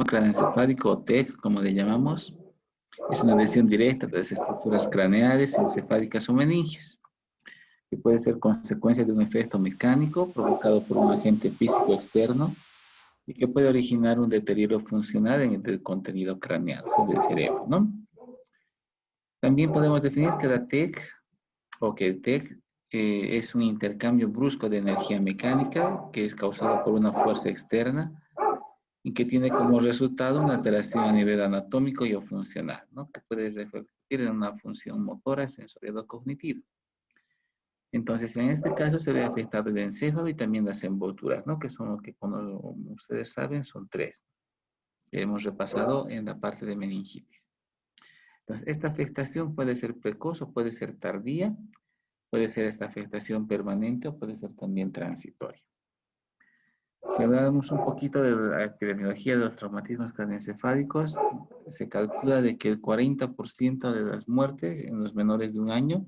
craneoencefálico o TEC, como le llamamos, es una lesión directa de las estructuras craneales, encefálicas o meninges, que puede ser consecuencia de un efecto mecánico provocado por un agente físico externo y que puede originar un deterioro funcional en el contenido craneal, o sea, del cerebro, ¿no? También podemos definir que la TEC o que el TEC es un intercambio brusco de energía mecánica que es causado por una fuerza externa y que tiene como resultado una alteración a nivel anatómico y o funcional, ¿no? Que puede repercutir en una función motora, sensorial o cognitiva. Entonces, en este caso se ve afectado el encéfalo y también las envolturas, ¿no? Que son lo que, como ustedes saben, son tres. Que hemos repasado en la parte de meningitis. Entonces, esta afectación puede ser precoz o puede ser tardía, puede ser esta afectación permanente o puede ser también transitoria. Si hablamos un poquito de la epidemiología de los traumatismos craneoencefálicos, se calcula de que el 40% de las muertes en los menores de un año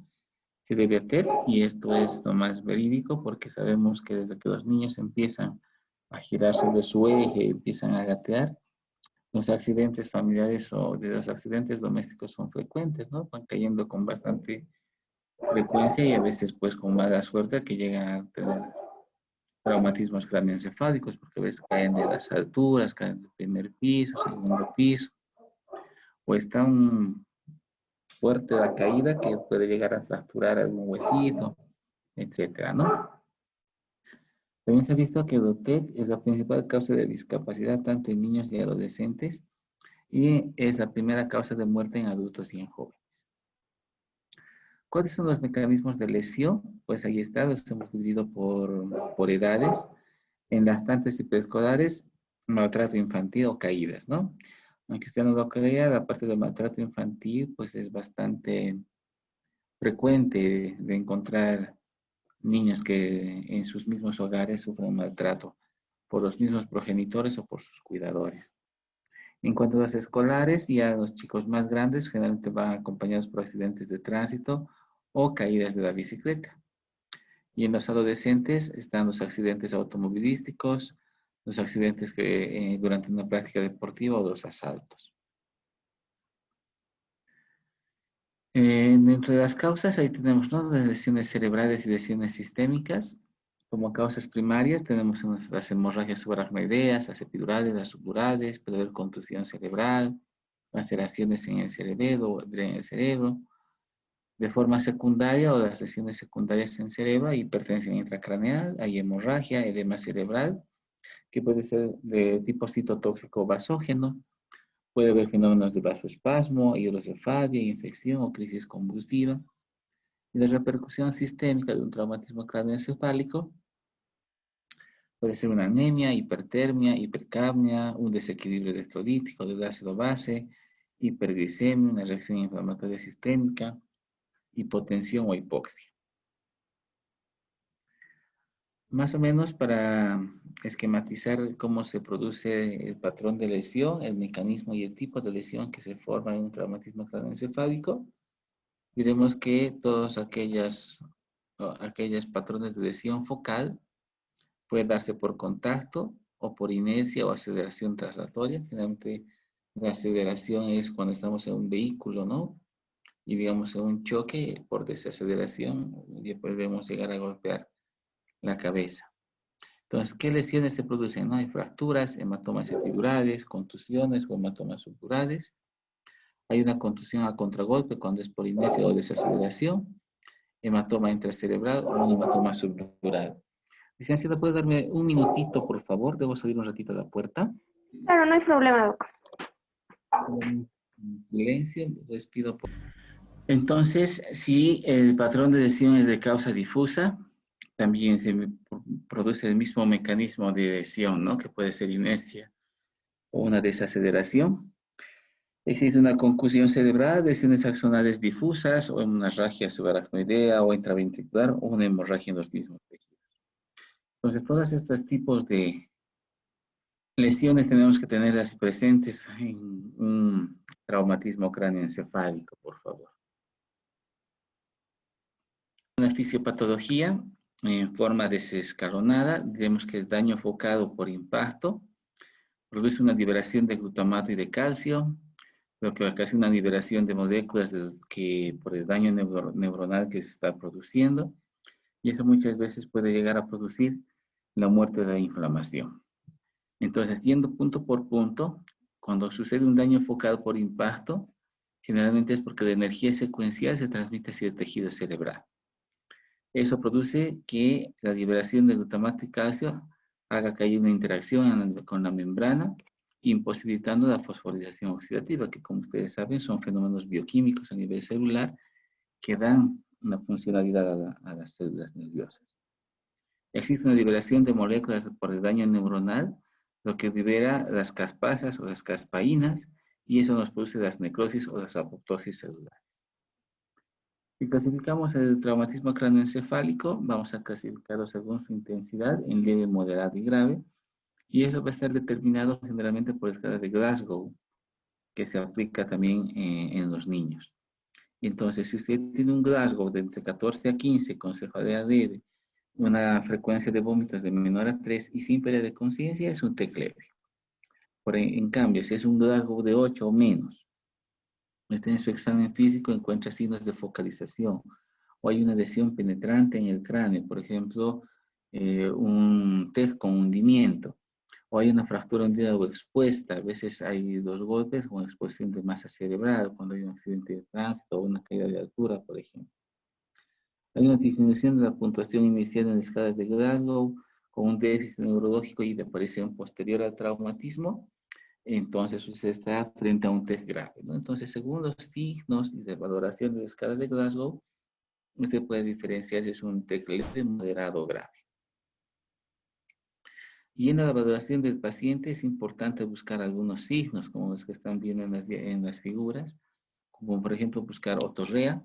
se debe a TED, y esto es lo más verídico porque sabemos que desde que los niños empiezan a girar sobre su eje, empiezan a gatear, los accidentes familiares o de los accidentes domésticos son frecuentes, ¿no? Van cayendo con bastante frecuencia y a veces pues con mala suerte que llegan a tener traumatismos craneoencefálicos, porque a veces caen de las alturas, caen del primer piso, segundo piso, o está un fuerte la caída que puede llegar a fracturar algún huesito, etcétera, ¿no? También se ha visto que el TEC es la principal causa de discapacidad tanto en niños y adolescentes y es la primera causa de muerte en adultos y en jóvenes. ¿Cuáles son los mecanismos de lesión? Pues ahí está, los hemos dividido por edades. En lactantes y preescolares, maltrato infantil o caídas, ¿no? Aunque usted no lo crea, la parte del maltrato infantil pues es bastante frecuente de encontrar niños que en sus mismos hogares sufren maltrato por los mismos progenitores o por sus cuidadores. En cuanto a los escolares, ya los chicos más grandes generalmente van acompañados por accidentes de tránsito o caídas de la bicicleta. Y en los adolescentes están los accidentes automovilísticos, los accidentes que, durante una práctica deportiva o los asaltos. Dentro de las causas, ahí tenemos, ¿no?, las lesiones cerebrales y lesiones sistémicas. Como causas primarias tenemos las hemorragias subaracnoideas, las epidurales, las subdurales, puede haber contusión cerebral, laceraciones en el cerebro. De forma secundaria o las lesiones secundarias en cerebro, hay hipertensión intracraneal, hay hemorragia, edema cerebral, que puede ser de tipo citotóxico o vasógeno. Puede haber fenómenos de vasoespasmo, hidrocefalia, infección o crisis convulsiva. Y la repercusión sistémica de un traumatismo craneoencefálico puede ser una anemia, hipertermia, hipercapnia, un desequilibrio electrolítico del ácido base, hiperglicemia, una reacción inflamatoria sistémica, hipotensión o hipoxia. Más o menos para esquematizar cómo se produce el patrón de lesión, el mecanismo y el tipo de lesión que se forma en un traumatismo craneoencefálico, diremos que todos aquellos patrones de lesión focal pueden darse por contacto o por inercia o aceleración translatoria. Generalmente la aceleración es cuando estamos en un vehículo, ¿no? Y digamos en un choque por desaceleración, y podemos llegar a golpear la cabeza. Entonces, ¿qué lesiones se producen? ¿No? Hay fracturas, hematomas epidurales, contusiones o hematomas subdurales. Hay una contusión a contragolpe cuando es por inercia o desaceleración, hematoma intracerebral o un hematoma subdural. Licenciada, ¿puede darme un minutito, por favor? Debo salir un ratito a la puerta. Claro, no hay problema, Doc. Silencio, les pido. Entonces, si el patrón de lesión es de causa difusa, también se produce el mismo mecanismo de lesión, ¿no? Que puede ser inercia o una desaceleración. Existe una concusión cerebral, lesiones axonales difusas o una hemorragia subaracnoidea o intraventricular o una hemorragia en los mismos tejidos. Entonces, todos estos tipos de lesiones tenemos que tenerlas presentes en un traumatismo craneoencefálico, por favor. Una fisiopatología en forma desescalonada, diremos que es daño focal por impacto, produce una liberación de glutamato y de calcio, lo que hace una liberación de moléculas que, por el daño neuronal que se está produciendo, y eso muchas veces puede llegar a producir la muerte de la inflamación. Entonces, yendo punto por punto, cuando sucede un daño enfocado por impacto, generalmente es porque la energía secuencial se transmite hacia el tejido cerebral. Eso produce que la liberación de glutamato y calcio haga que haya una interacción con la membrana, imposibilitando la fosforilación oxidativa, que como ustedes saben son fenómenos bioquímicos a nivel celular que dan una funcionalidad a las células nerviosas. Existe una liberación de moléculas por el daño neuronal, lo que libera las caspasas o las caspaínas, y eso nos produce las necrosis o las apoptosis celulares. Si clasificamos el traumatismo cráneoencefálico, vamos a clasificarlo según su intensidad en leve, moderado y grave, y eso va a estar determinado generalmente por la escala de Glasgow, que se aplica también en los niños. Entonces, si usted tiene un Glasgow de entre 14 a 15 con cefalea leve, una frecuencia de vómitos de menor a 3 y sin pérdida de conciencia, es un TEC leve. En cambio, si es un Glasgow de 8 o menos, usted en su examen físico encuentra signos de focalización o hay una lesión penetrante en el cráneo, por ejemplo, un TEC con hundimiento, o hay una fractura hundida o expuesta. A veces hay dos golpes con exposición de masa cerebral, cuando hay un accidente de tránsito o una caída de altura, por ejemplo. Hay una disminución de la puntuación inicial en la escala de Glasgow con un déficit neurológico y de aparición posterior al traumatismo. Entonces usted está frente a un test grave, ¿no? Entonces, según los signos y de valoración de la escala de Glasgow, usted puede diferenciar si es un test leve, moderado o grave. Y en la valoración del paciente es importante buscar algunos signos, como los que están viendo en las figuras, como por ejemplo buscar otorrea,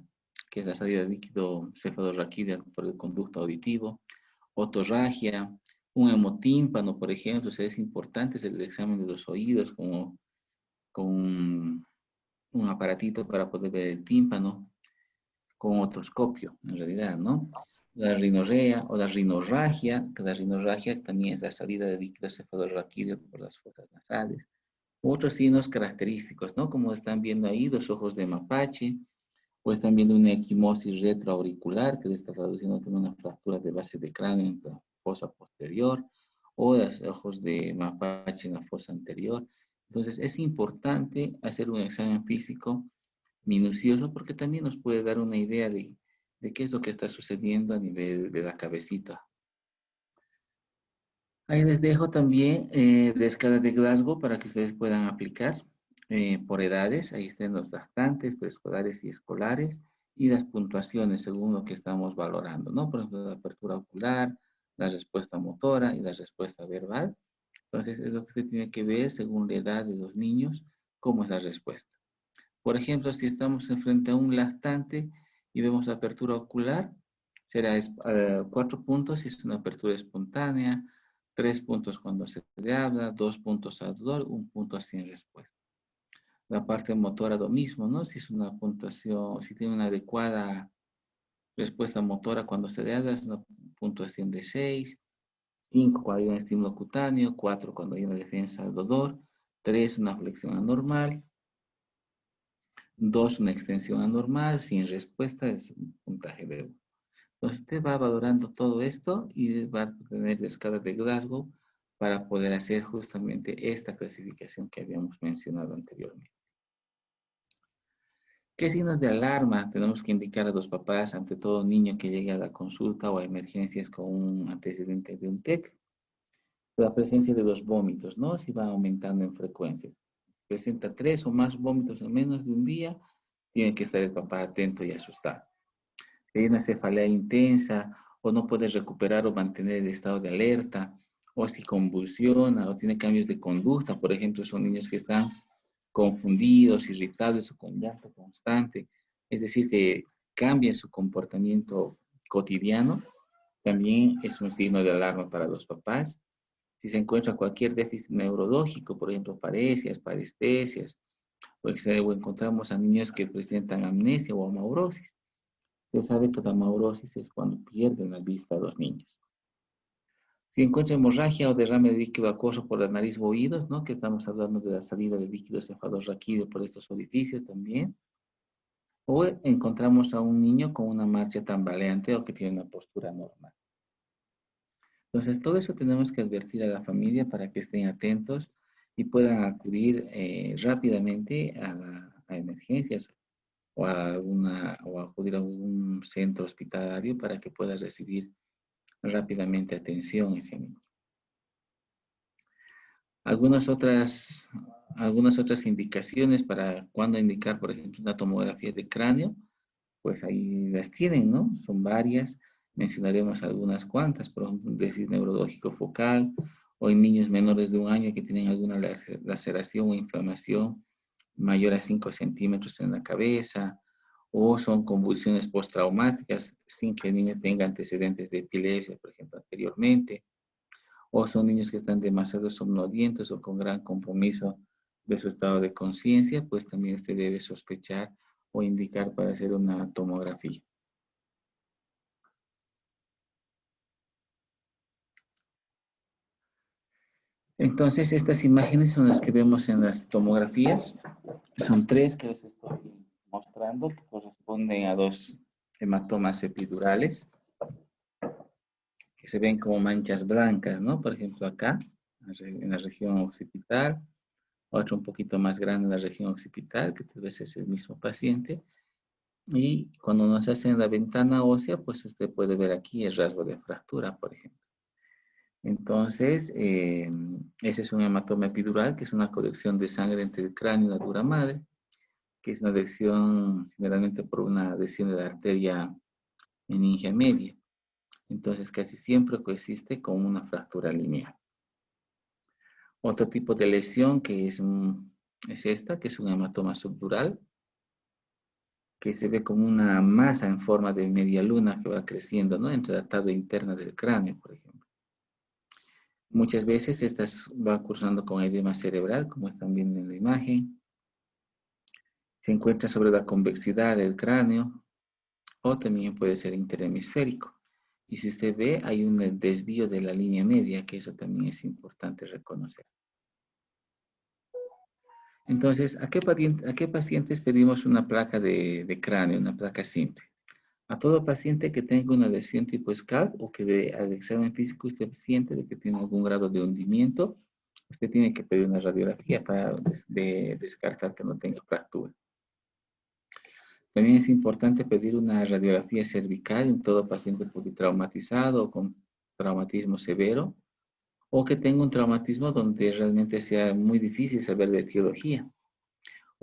que es la salida de líquido cefalorraquídeo por el conducto auditivo, otorragia, un hemotímpano, por ejemplo. O sea, es importante hacer el examen de los oídos con un aparatito para poder ver el tímpano, con otoscopio, en realidad, ¿no? La rinorrea o la rinorragia, que la rinorragia también es la salida de líquido cefalorraquídeo por las fosas nasales. Otros signos característicos, ¿no? Como están viendo ahí, los ojos de mapache, o están viendo una equimosis retroauricular, que le está traduciendo como una fractura de base de cráneo en la fosa posterior, o los ojos de mapache en la fosa anterior. Entonces, es importante hacer un examen físico minucioso porque también nos puede dar una idea de qué es lo que está sucediendo a nivel de la cabecita. Ahí les dejo también la escala de Glasgow para que ustedes puedan aplicar por edades. Ahí están los lactantes, preescolares y escolares, y las puntuaciones según lo que estamos valorando, ¿no? Por ejemplo, la apertura ocular, la respuesta motora y la respuesta verbal. Entonces, es lo que usted tiene que ver según la edad de los niños, cómo es la respuesta. Por ejemplo, si estamos frente a un lactante y vemos apertura ocular, será 4 puntos si es una apertura espontánea, 3 puntos cuando se le habla, 2 puntos al dolor, 1 punto sin respuesta. La parte motora lo mismo, ¿no? Si es una puntuación, si tiene una adecuada respuesta motora cuando se le habla, es una puntuación de 6, 5 cuando hay un estímulo cutáneo, 4 cuando hay una defensa al dolor, 3 una flexión anormal, 2 una extensión anormal, sin respuesta es un puntaje de 1. Entonces usted va valorando todo esto y va a tener la escala de Glasgow para poder hacer justamente esta clasificación que habíamos mencionado anteriormente. ¿Qué signos de alarma tenemos que indicar a los papás ante todo niño que llegue a la consulta o a emergencias con un antecedente de un TEC? La presencia de los vómitos, ¿no? Si va aumentando en frecuencia. Presenta 3 o más vómitos en menos de un día, tiene que estar el papá atento y asustado. Si hay una cefalea intensa o no puede recuperar o mantener el estado de alerta, o si convulsiona o tiene cambios de conducta, por ejemplo, son niños que están confundidos, irritables o con llanto constante, es decir, que cambia su comportamiento cotidiano, también es un signo de alarma para los papás. Si se encuentra cualquier déficit neurológico, por ejemplo, paresias, parestesias, o encontramos a niños que presentan amnesia o amaurosis. Se sabe que la amaurosis es cuando pierden la vista a los niños. Si encuentra hemorragia o derrame de líquido acuoso por la nariz o oídos, ¿no? Que estamos hablando de la salida de líquido cefalorraquídeo por estos orificios también. O encontramos a un niño con una marcha tambaleante o que tiene una postura normal. Entonces, todo eso tenemos que advertir a la familia para que estén atentos y puedan acudir rápidamente a emergencias o acudir a algún centro hospitalario para que pueda recibir rápidamente atención ese niño. Algunas otras, algunas otras indicaciones para cuándo indicar, por ejemplo, una tomografía de cráneo, pues ahí las tienen, ¿no? Son varias, mencionaremos algunas cuantas, por ejemplo, un déficit neurológico focal, o en niños menores de 1 año que tienen alguna laceración o inflamación mayor a 5 centímetros en la cabeza, o son convulsiones postraumáticas sin que el niño tenga antecedentes de epilepsia, por ejemplo, anteriormente, o son niños que están demasiado somnolientos o con gran compromiso de su estado de conciencia, pues también usted debe sospechar o indicar para hacer una tomografía. Entonces, estas imágenes son las que vemos en las tomografías. Son 3 que les estoy mostrando, que corresponden a 2 hematomas epidurales, que se ven como manchas blancas, ¿no? Por ejemplo, acá, en la región occipital, otro un poquito más grande en la región occipital, que tal vez es el mismo paciente. Y cuando nos hacen la ventana ósea, pues usted puede ver aquí el rasgo de fractura, por ejemplo. Entonces, ese es un hematoma epidural, que es una colección de sangre entre el cráneo y la dura madre, que es una lesión generalmente por una lesión de la arteria meningia media. Entonces, casi siempre coexiste con una fractura lineal. Otro tipo de lesión que es esta, que es un hematoma subdural, que se ve como una masa en forma de media luna que va creciendo, ¿no? Entre la tabla interna del cráneo, por ejemplo. Muchas veces estas va cursando con edema cerebral, como están viendo en la imagen. Se encuentra sobre la convexidad del cráneo, o también puede ser interhemisférico. Y si usted ve, hay un desvío de la línea media, que eso también es importante reconocer. Entonces, ¿a qué pacientes pedimos una placa de cráneo, una placa simple? A todo paciente que tenga una lesión tipo SCALP o que al examen físico usted siente de que tiene algún grado de hundimiento, usted tiene que pedir una radiografía para descartar que no tenga fractura. También es importante pedir una radiografía cervical en todo paciente politraumatizado o con traumatismo severo, o que tenga un traumatismo donde realmente sea muy difícil saber de etiología.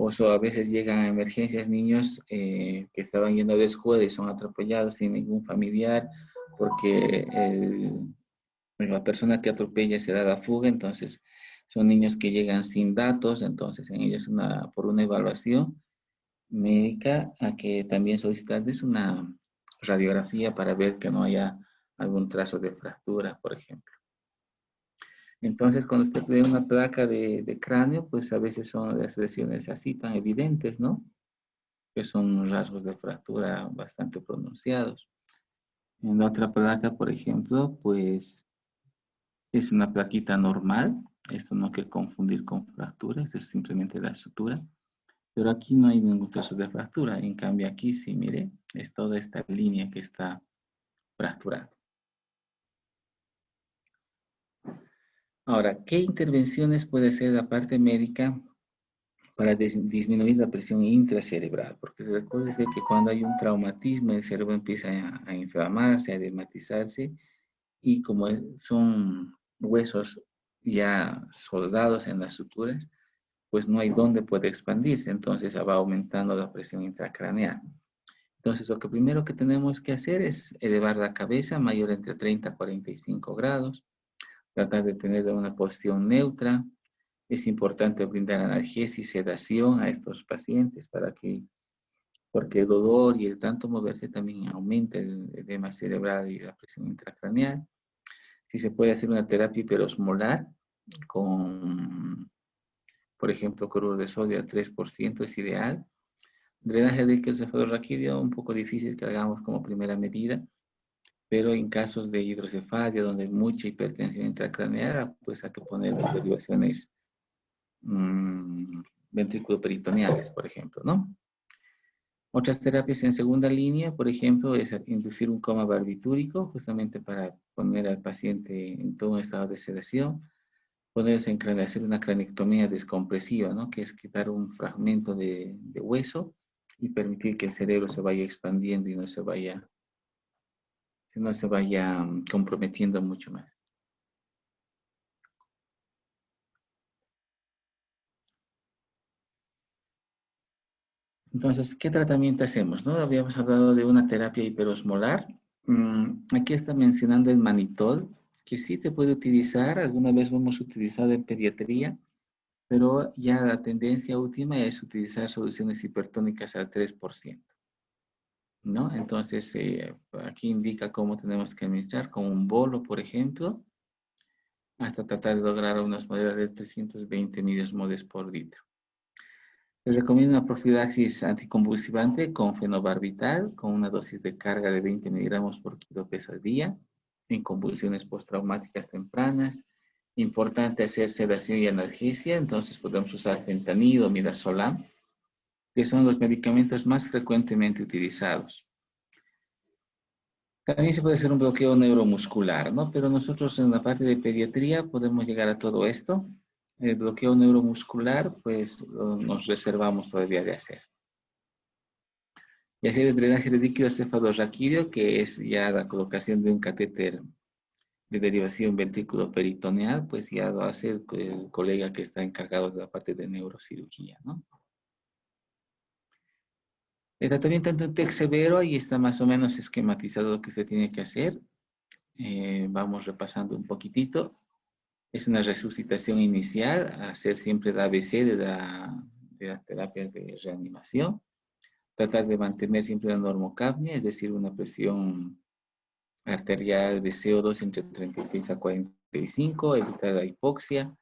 O a veces llegan a emergencias niños que estaban yendo a la escuela y son atropellados sin ningún familiar porque la persona que atropella se da la fuga, entonces son niños que llegan sin datos, entonces en ellos por una evaluación médica a que también solicitarles una radiografía para ver que no haya algún trazo de fractura, por ejemplo. Entonces, cuando usted ve una placa de cráneo, pues a veces son las lesiones así tan evidentes, ¿no? Que son rasgos de fractura bastante pronunciados. En la otra placa, por ejemplo, pues es una plaquita normal. Esto no hay que confundir con fractura, esto es simplemente la sutura. Pero aquí no hay ningún trazo de fractura. En cambio, aquí sí, mire, es toda esta línea que está fracturada. Ahora, ¿qué intervenciones puede hacer la parte médica para disminuir la presión intracerebral? Porque se recuerde que cuando hay un traumatismo, el cerebro empieza a inflamarse, a edematizarse, y como son huesos ya soldados en las suturas, pues no hay dónde puede expandirse, entonces va aumentando la presión intracraneal. Entonces, lo que primero que tenemos que hacer es elevar la cabeza mayor entre 30 a 45 grados, tratar de tener una posición neutra. Es importante brindar analgesia y sedación a estos pacientes porque el dolor y el tanto moverse también aumenta el edema cerebral y la presión intracraneal. Si se puede hacer una terapia hiperosmolar con, por ejemplo, cloruro de sodio a 3% es ideal. Drenaje de líquido cefalorraquídeo, un poco difícil que hagamos como primera medida, Pero en casos de hidrocefalia, donde hay mucha hipertensión intracraneal, pues hay que poner las derivaciones ventrículo-peritoneales, por ejemplo, ¿no? Otras terapias en segunda línea, por ejemplo, es inducir un coma barbitúrico, justamente para poner al paciente en todo un estado de sedación, ponerse en hacer una cranectomía descompresiva, ¿no? Que es quitar un fragmento de hueso y permitir que el cerebro se vaya expandiendo y no se vaya comprometiendo mucho más. Entonces, ¿qué tratamiento hacemos? ¿No? Habíamos hablado de una terapia hiperosmolar. Aquí está mencionando el manitol, que sí se puede utilizar, alguna vez lo hemos utilizado en pediatría, pero ya la tendencia última es utilizar soluciones hipertónicas al 3%, ¿no? Entonces, aquí indica cómo tenemos que administrar, con un bolo, por ejemplo, hasta tratar de lograr unas modelos de 320 milismoles por litro. Les recomiendo una profilaxis anticonvulsivante con fenobarbital, con una dosis de carga de 20 miligramos por kilo peso al día, en convulsiones postraumáticas tempranas. Importante hacer sedación y analgesia, entonces podemos usar fentanil o midazolam, que son los medicamentos más frecuentemente utilizados. También se puede hacer un bloqueo neuromuscular, ¿no? Pero nosotros en la parte de pediatría podemos llegar a todo esto. El bloqueo neuromuscular, pues nos reservamos todavía de hacer. Y hacer el drenaje de líquido cefalorraquídeo, que es ya la colocación de un catéter de derivación ventrículo-peritoneal, pues ya lo hace el colega que está encargado de la parte de neurocirugía, ¿no? El tratamiento ante un TEC severo, ahí está más o menos esquematizado lo que se tiene que hacer. Vamos repasando un poquitito. Es una resucitación inicial, hacer siempre el ABC de las terapias de reanimación. Tratar de mantener siempre la normocapnia, es decir, una presión arterial de CO2 entre 36 a 45, evitar la hipoxia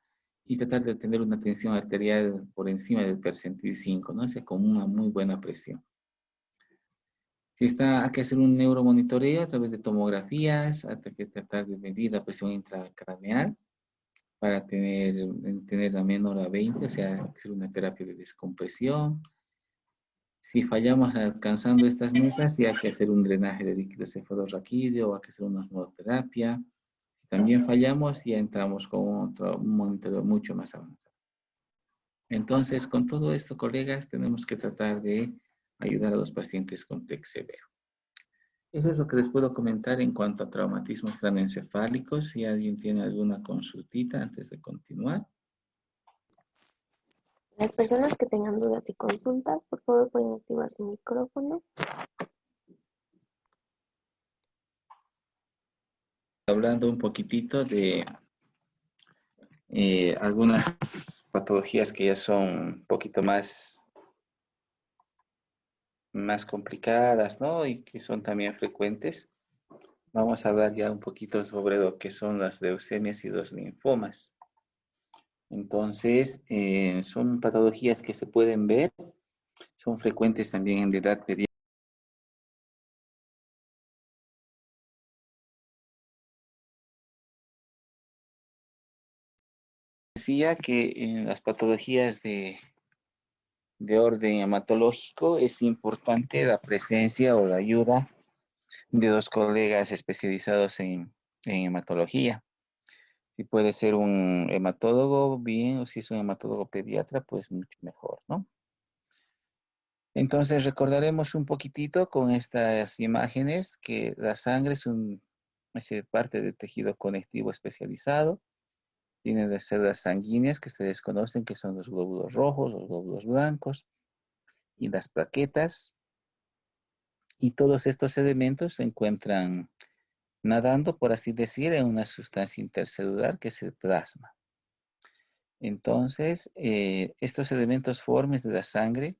y tratar de tener una tensión arterial por encima del percentil 5, ¿no? O sea, con una muy buena presión. Si está, hay que hacer un neuromonitoreo a través de tomografías, hay que tratar de medir la presión intracraneal para tener la menor a 20, o sea, hacer una terapia de descompresión. Si fallamos alcanzando estas metas, sí hay que hacer un drenaje de líquido cefalorraquídeo o hay que hacer una osmoterapia. Si también fallamos, ya entramos con un monitoreo mucho más avanzado. Entonces, con todo esto, colegas, tenemos que tratar de ayudar a los pacientes con TEC severo. Eso es lo que les puedo comentar en cuanto a traumatismos craneoencefálicos. Si alguien tiene alguna consultita antes de continuar. Las personas que tengan dudas y consultas, por favor, pueden activar su micrófono. Hablando un poquitito de algunas patologías que ya son un poquito más complicadas, ¿no? Y que son también frecuentes. Vamos a hablar ya un poquito sobre lo que son las leucemias y los linfomas. Entonces, son patologías que se pueden ver, son frecuentes también en la edad pediátrica. Decía que en las patologías de orden hematológico es importante la presencia o la ayuda de dos colegas especializados en hematología. Si puede ser un hematólogo, bien, o si es un hematólogo pediatra, pues mucho mejor, ¿no? Entonces recordaremos un poquitito con estas imágenes que la sangre es parte del tejido conectivo especializado. Tiene las células sanguíneas que se desconocen, que son los glóbulos rojos, los glóbulos blancos y las plaquetas. Y todos estos elementos se encuentran nadando, por así decir, en una sustancia intercelular que es el plasma. Entonces, estos elementos formes de la sangre,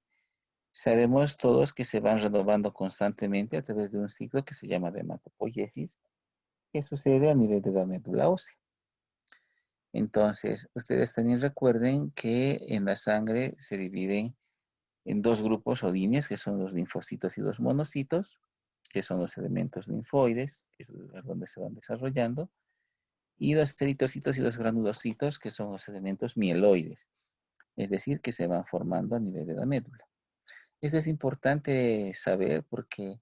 sabemos todos que se van renovando constantemente a través de un ciclo que se llama de hematopoiesis, que sucede a nivel de la médula ósea. Entonces, ustedes también recuerden que en la sangre se dividen en dos grupos o líneas, que son los linfocitos y los monocitos. que son los elementos linfoides, que es el lugar donde se van desarrollando, y los eritrocitos y los granulocitos, que son los elementos mieloides, es decir, que se van formando a nivel de la médula. Esto es importante saber porque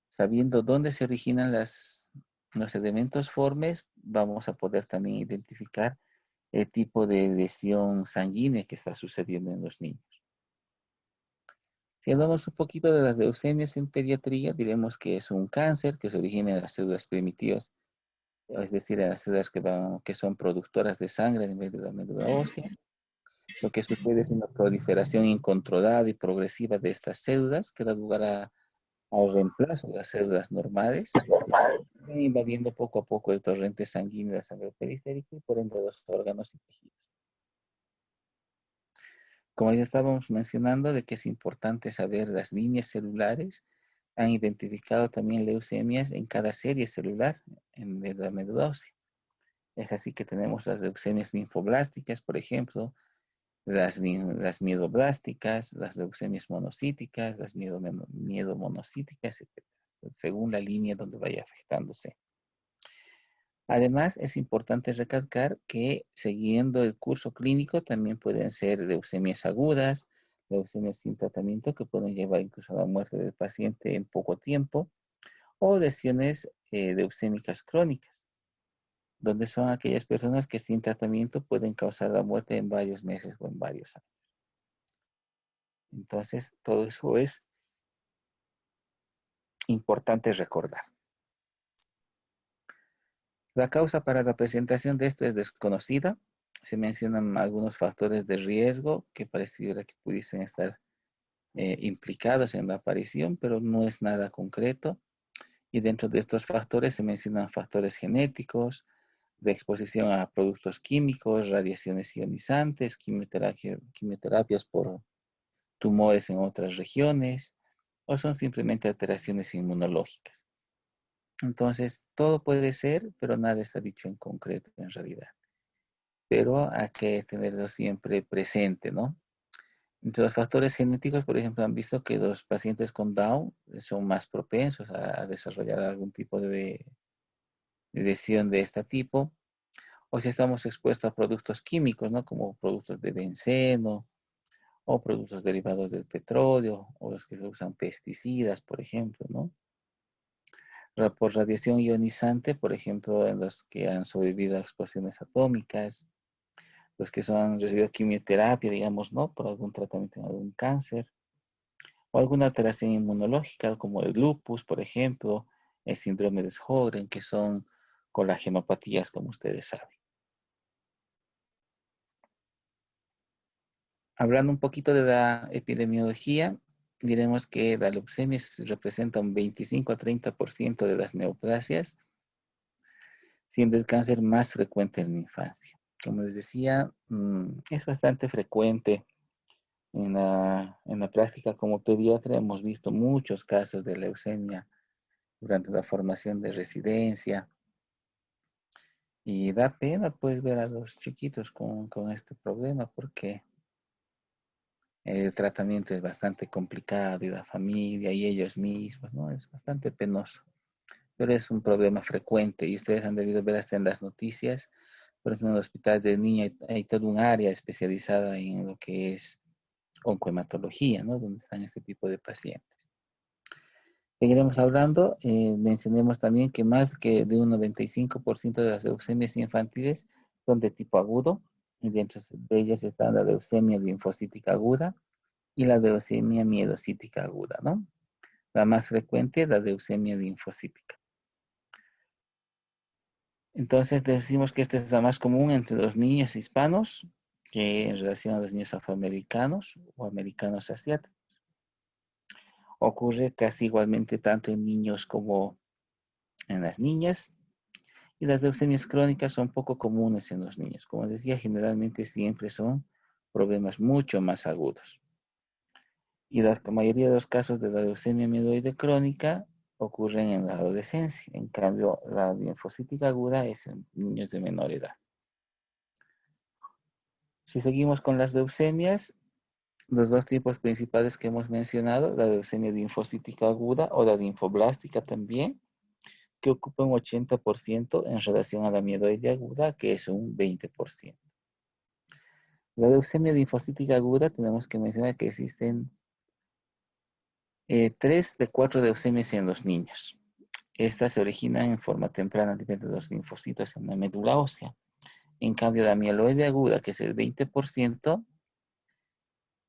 sabiendo dónde se originan los elementos formes, vamos a poder también identificar el tipo de lesión sanguínea que está sucediendo en los niños. Si hablamos un poquito de las leucemias en pediatría, diremos que es un cáncer que se origina en las células primitivas, es decir, en las células que son productoras de sangre en vez de la médula ósea. Lo que sucede es una proliferación incontrolada y progresiva de estas células que da lugar al reemplazo de las células normales, invadiendo poco a poco el torrente sanguíneo de la sangre periférica y por ende los órganos y tejidos. Como ya estábamos mencionando de que es importante saber las líneas celulares, han identificado también leucemias en cada serie celular en la médula ósea. Es así que tenemos las leucemias linfoblásticas, por ejemplo, las miedoblásticas, las leucemias monocíticas, las miedomonocíticas, etc., según la línea donde vaya afectándose. Además, es importante recalcar que siguiendo el curso clínico también pueden ser leucemias agudas, leucemias sin tratamiento que pueden llevar incluso a la muerte del paciente en poco tiempo, o lesiones leucémicas crónicas, donde son aquellas personas que sin tratamiento pueden causar la muerte en varios meses o en varios años. Entonces, todo eso es importante recordar. La causa para la presentación de esto es desconocida. Se mencionan algunos factores de riesgo que pareciera que pudiesen estar implicados en la aparición, pero no es nada concreto. Y dentro de estos factores se mencionan factores genéticos, de exposición a productos químicos, radiaciones ionizantes, quimioterapias por tumores en otras regiones, o son simplemente alteraciones inmunológicas. Entonces, todo puede ser, pero nada está dicho en concreto en realidad. Pero hay que tenerlo siempre presente, ¿no? Entre los factores genéticos, por ejemplo, han visto que los pacientes con Down son más propensos a desarrollar algún tipo de lesión de este tipo. O si estamos expuestos a productos químicos, ¿no? Como productos de benceno o productos derivados del petróleo o los que usan pesticidas, por ejemplo, ¿no? Por radiación ionizante, por ejemplo, en los que han sobrevivido a explosiones atómicas, los que han recibido quimioterapia, digamos, ¿no? Por algún tratamiento de algún cáncer, o alguna alteración inmunológica, como el lupus, por ejemplo, el síndrome de Sjögren, que son colagenopatías, como ustedes saben. Hablando un poquito de la epidemiología, diremos que la leucemia representa un 25 a 30% de las neoplasias, siendo el cáncer más frecuente en la infancia. Como les decía, es bastante frecuente en la práctica como pediatra. Hemos visto muchos casos de leucemia durante la formación de residencia y da pena pues ver a los chiquitos con este problema porque el tratamiento es bastante complicado y la familia y ellos mismos, ¿no? Es bastante penoso, pero es un problema frecuente y ustedes han debido ver hasta en las noticias. Por ejemplo, en el hospital de niños hay todo un área especializada en lo que es oncohematología, ¿no? Donde están este tipo de pacientes. Seguiremos hablando, mencionemos también que más que de un 95% de las leucemias infantiles son de tipo agudo, y dentro de ellas está la leucemia linfocítica aguda y la leucemia mielocítica aguda, ¿no? La más frecuente es la leucemia linfocítica. Entonces decimos que esta es la más común entre los niños hispanos que en relación a los niños afroamericanos o americanos asiáticos. Ocurre casi igualmente tanto en niños como en las niñas. Y las leucemias crónicas son poco comunes en los niños. Como decía, generalmente siempre son problemas mucho más agudos. Y la mayoría de los casos de la leucemia mieloide crónica ocurren en la adolescencia. En cambio, la linfocítica aguda es en niños de menor edad. Si seguimos con las leucemias, los dos tipos principales que hemos mencionado, la leucemia linfocítica aguda o la linfoblástica también, que ocupa un 80% en relación a la mieloide aguda, que es un 20%. La leucemia linfocítica aguda tenemos que mencionar que existen 3 de 4 leucemias en los niños. Estas se originan en forma temprana de los linfocitos en la médula ósea. En cambio, la mieloide aguda, que es el 20%,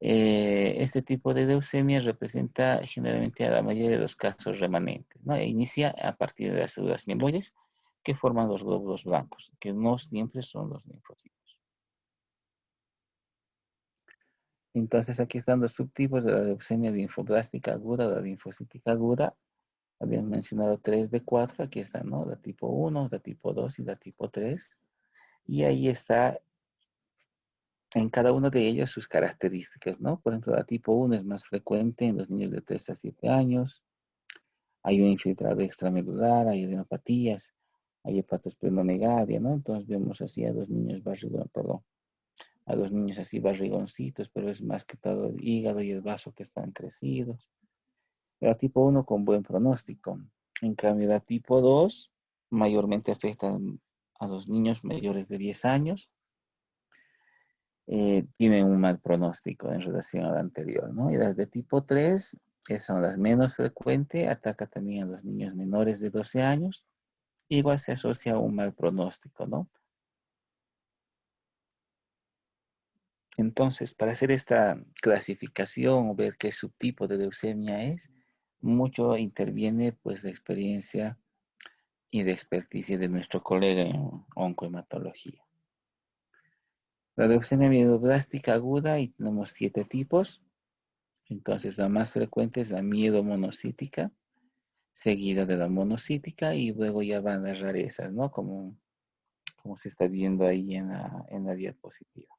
este tipo de leucemia representa generalmente a la mayoría de los casos remanentes, ¿no? E inicia a partir de las células mieloides que forman los glóbulos blancos, que no siempre son los linfocitos. Entonces, aquí están los subtipos de la leucemia linfoblástica aguda o la linfocítica aguda. Habían mencionado 3 de 4, aquí están, ¿no? La tipo 1, la tipo 2 y la tipo 3. Y ahí está en cada uno de ellos sus características, ¿no? Por ejemplo, la tipo 1 es más frecuente en los niños de 3 a 7 años. Hay un infiltrado extramedular, hay adenopatías, hay hepatosplenomegalia, ¿no? Entonces vemos así a los niños a los niños así barrigoncitos, pero es más que todo el hígado y el vaso que están crecidos. La tipo 1 con buen pronóstico. En cambio, la tipo 2 mayormente afecta a los niños mayores de 10 años. Tienen un mal pronóstico en relación a la anterior, ¿no? Y las de tipo 3, que son las menos frecuentes, ataca también a los niños menores de 12 años. Igual se asocia a un mal pronóstico, ¿no? Entonces, para hacer esta clasificación o ver qué subtipo de leucemia es, mucho interviene pues la experiencia y de experticia de nuestro colega en oncohematología. La leucemia mieloblástica aguda, y tenemos 7 tipos. Entonces, la más frecuente es la mielomonocítica, seguida de la monocítica, y luego ya van las rarezas, ¿no? Como se está viendo ahí en la diapositiva.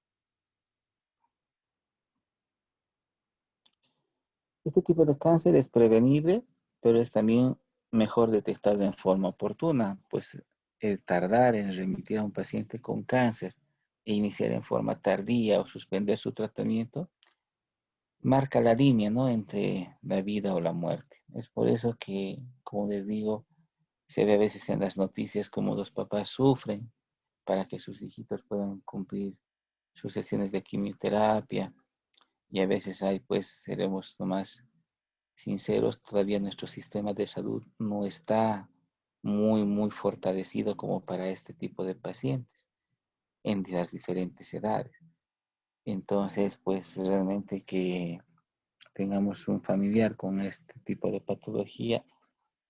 Este tipo de cáncer es prevenible, pero es también mejor detectarlo en forma oportuna, pues el tardar en remitir a un paciente con cáncer e iniciar en forma tardía o suspender su tratamiento marca la línea, ¿no? Entre la vida o la muerte. Es por eso que, como les digo, se ve a veces en las noticias como los papás sufren para que sus hijitos puedan cumplir sus sesiones de quimioterapia. Y a veces hay, pues, seremos nomás sinceros, todavía nuestro sistema de salud no está muy fortalecido como para este tipo de pacientes en las diferentes edades. Entonces, pues realmente que tengamos un familiar con este tipo de patología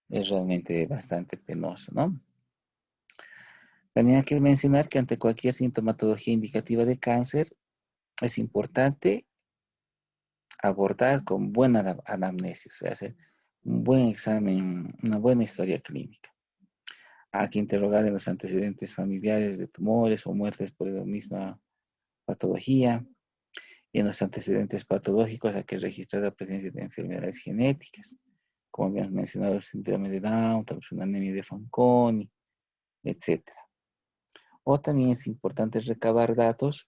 es realmente bastante penoso, ¿no? También hay que mencionar que ante cualquier sintomatología indicativa de cáncer es importante abordar con buena anamnesis, o sea, hacer un buen examen, una buena historia clínica. Hay que interrogar en los antecedentes familiares de tumores o muertes por la misma patología. Y en los antecedentes patológicos hay que registrar la presencia de enfermedades genéticas, como habíamos mencionado, el síndrome de Down, tal vez una anemia de Fanconi, etc. O también es importante recabar datos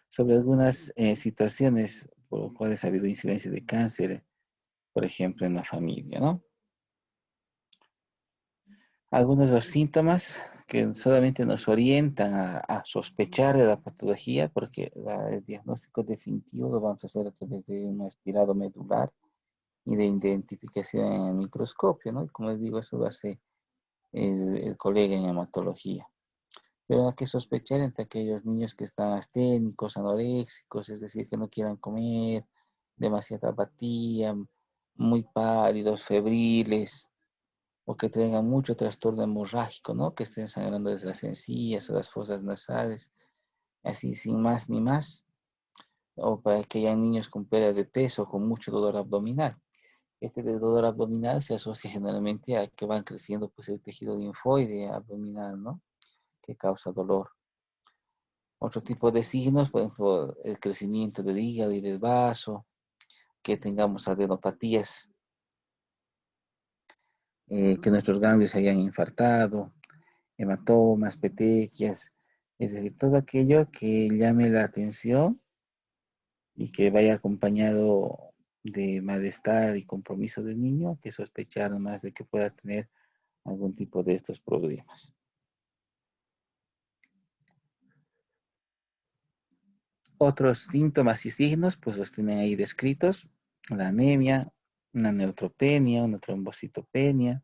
sobre algunas situaciones por las cuales ha habido incidencia de cáncer, por ejemplo, en la familia, ¿no? Algunos de los síntomas que solamente nos orientan a sospechar de la patología, porque el diagnóstico definitivo lo vamos a hacer a través de un aspirado medular y de identificación en el microscopio, ¿no? Y como les digo, eso lo hace el colega en hematología. Pero hay que sospechar entre aquellos niños que están asténicos, anoréxicos, es decir, que no quieran comer, demasiada apatía, muy pálidos, febriles, o que tengan mucho trastorno hemorrágico, ¿no? Que estén sangrando desde las encías o las fosas nasales, así sin más ni más. O para que hayan niños con pérdida de peso, con mucho dolor abdominal. Este dolor abdominal se asocia generalmente a que van creciendo pues el tejido linfoide abdominal, ¿no? Que causa dolor. Otro tipo de signos, por ejemplo, el crecimiento del hígado y del vaso, que tengamos adenopatías, que nuestros ganglios se hayan infartado, hematomas, petequias, es decir, todo aquello que llame la atención y que vaya acompañado de malestar y compromiso del niño, que sospechar más de que pueda tener algún tipo de estos problemas. Otros síntomas y signos, pues los tienen ahí descritos: la anemia, una neutropenia, una trombocitopenia.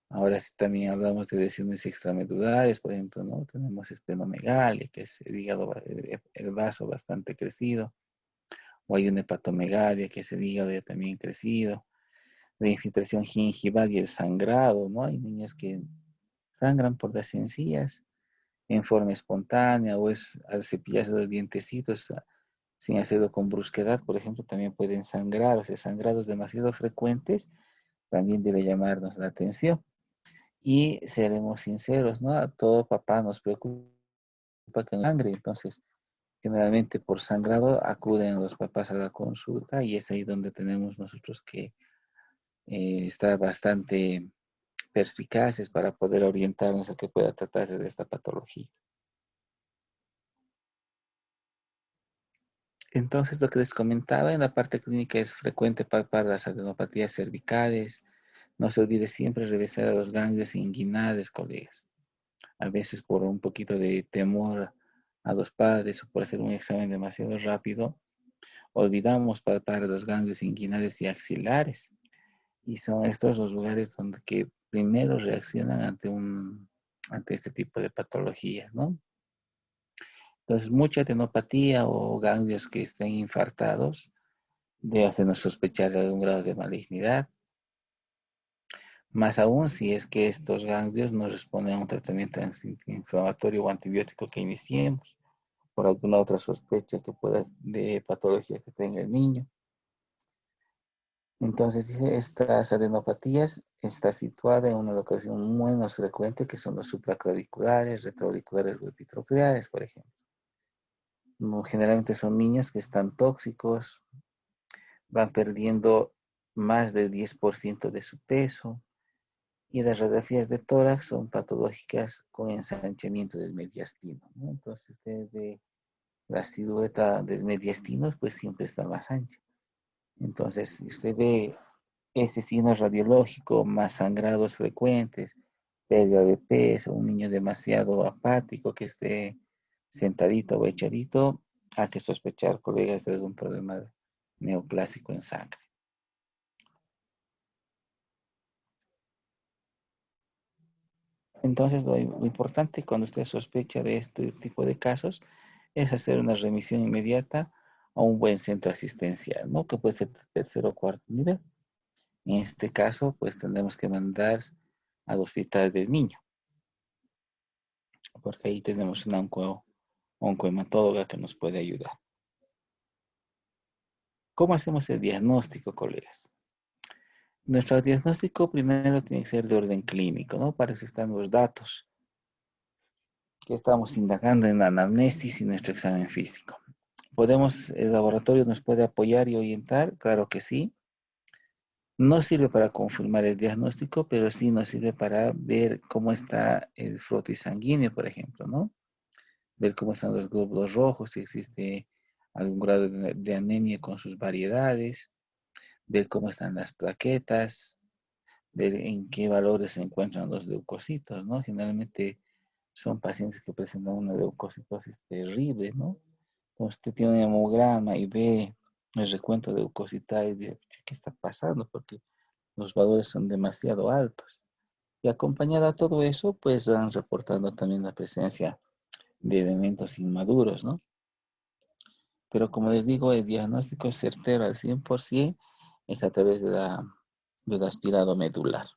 Ahora sí también hablamos de lesiones extramedulares, por ejemplo, ¿no? Tenemos esplenomegalia, que es el hígado, el vaso bastante crecido, o hay una hepatomegalia, que es el hígado ya también crecido, la infiltración gingival y el sangrado, ¿no? Hay niños que sangran por las encías en forma espontánea, o es al cepillarse los dientecitos sin hacerlo con brusquedad, por ejemplo, también pueden sangrar. O sea, sangrados demasiado frecuentes también debe llamarnos la atención. Y seremos sinceros, ¿no? A todo papá nos preocupa que no sangre, entonces generalmente por sangrado acuden los papás a la consulta, y es ahí donde tenemos nosotros que estar bastante perspicaces para poder orientarnos a que pueda tratarse de esta patología. Entonces, lo que les comentaba, en la parte clínica es frecuente palpar las adenopatías cervicales. No se olvide siempre revisar a los ganglios inguinales, colegas. A veces por un poquito de temor a los padres o por hacer un examen demasiado rápido, olvidamos palpar los ganglios inguinales y axilares. Y son estos los lugares donde que primero reaccionan ante este tipo de patologías, ¿no? Entonces, mucha adenopatía o ganglios que estén infartados debe hacernos sospechar de algún grado de malignidad. Más aún si es que estos ganglios no responden a un tratamiento antiinflamatorio o antibiótico que iniciemos por alguna otra sospecha que pueda de patología que tenga el niño. Entonces, dice, estas adenopatías está situada en una locación menos frecuente, que son los supraclaviculares, retroauriculares o epitrocleares, por ejemplo. Generalmente son niños que están tóxicos, van perdiendo más del 10% de su peso, y las radiografías de tórax son patológicas con ensanchamiento del mediastino, ¿no? Entonces, usted ve la silueta del mediastino, pues siempre está más ancha. Entonces, si usted ve este signo radiológico, más sangrados frecuentes, pérdida de peso, un niño demasiado apático que esté sentadito o echadito, hay que sospechar, colegas, de algún problema neoplásico en sangre. Entonces, lo importante cuando usted sospecha de este tipo de casos es hacer una remisión inmediata a un buen centro asistencial, ¿no? Que puede ser tercer o cuarto nivel. En este caso, pues tendremos que mandar al hospital del niño, porque ahí tenemos una oncohematóloga que nos puede ayudar. ¿Cómo hacemos el diagnóstico, colegas? Nuestro diagnóstico primero tiene que ser de orden clínico, ¿no? Para eso están los datos que estamos indagando en la anamnesis y nuestro examen físico. ¿El laboratorio nos puede apoyar y orientar? Claro que sí. No sirve para confirmar el diagnóstico, pero sí nos sirve para ver cómo está el frotis sanguíneo, por ejemplo, ¿no? Ver cómo están los glóbulos rojos, si existe algún grado de anemia con sus variedades, ver cómo están las plaquetas, ver en qué valores se encuentran los leucocitos, ¿no? Generalmente son pacientes que presentan una leucocitosis terrible, ¿no? Entonces usted tiene un hemograma y ve el recuento de leucocitario y dice, ¿qué está pasando? Porque los valores son demasiado altos. Y acompañado a todo eso, pues van reportando también la presencia de elementos inmaduros, ¿no? Pero como les digo, el diagnóstico es certero al 100%, es a través del aspirado medular.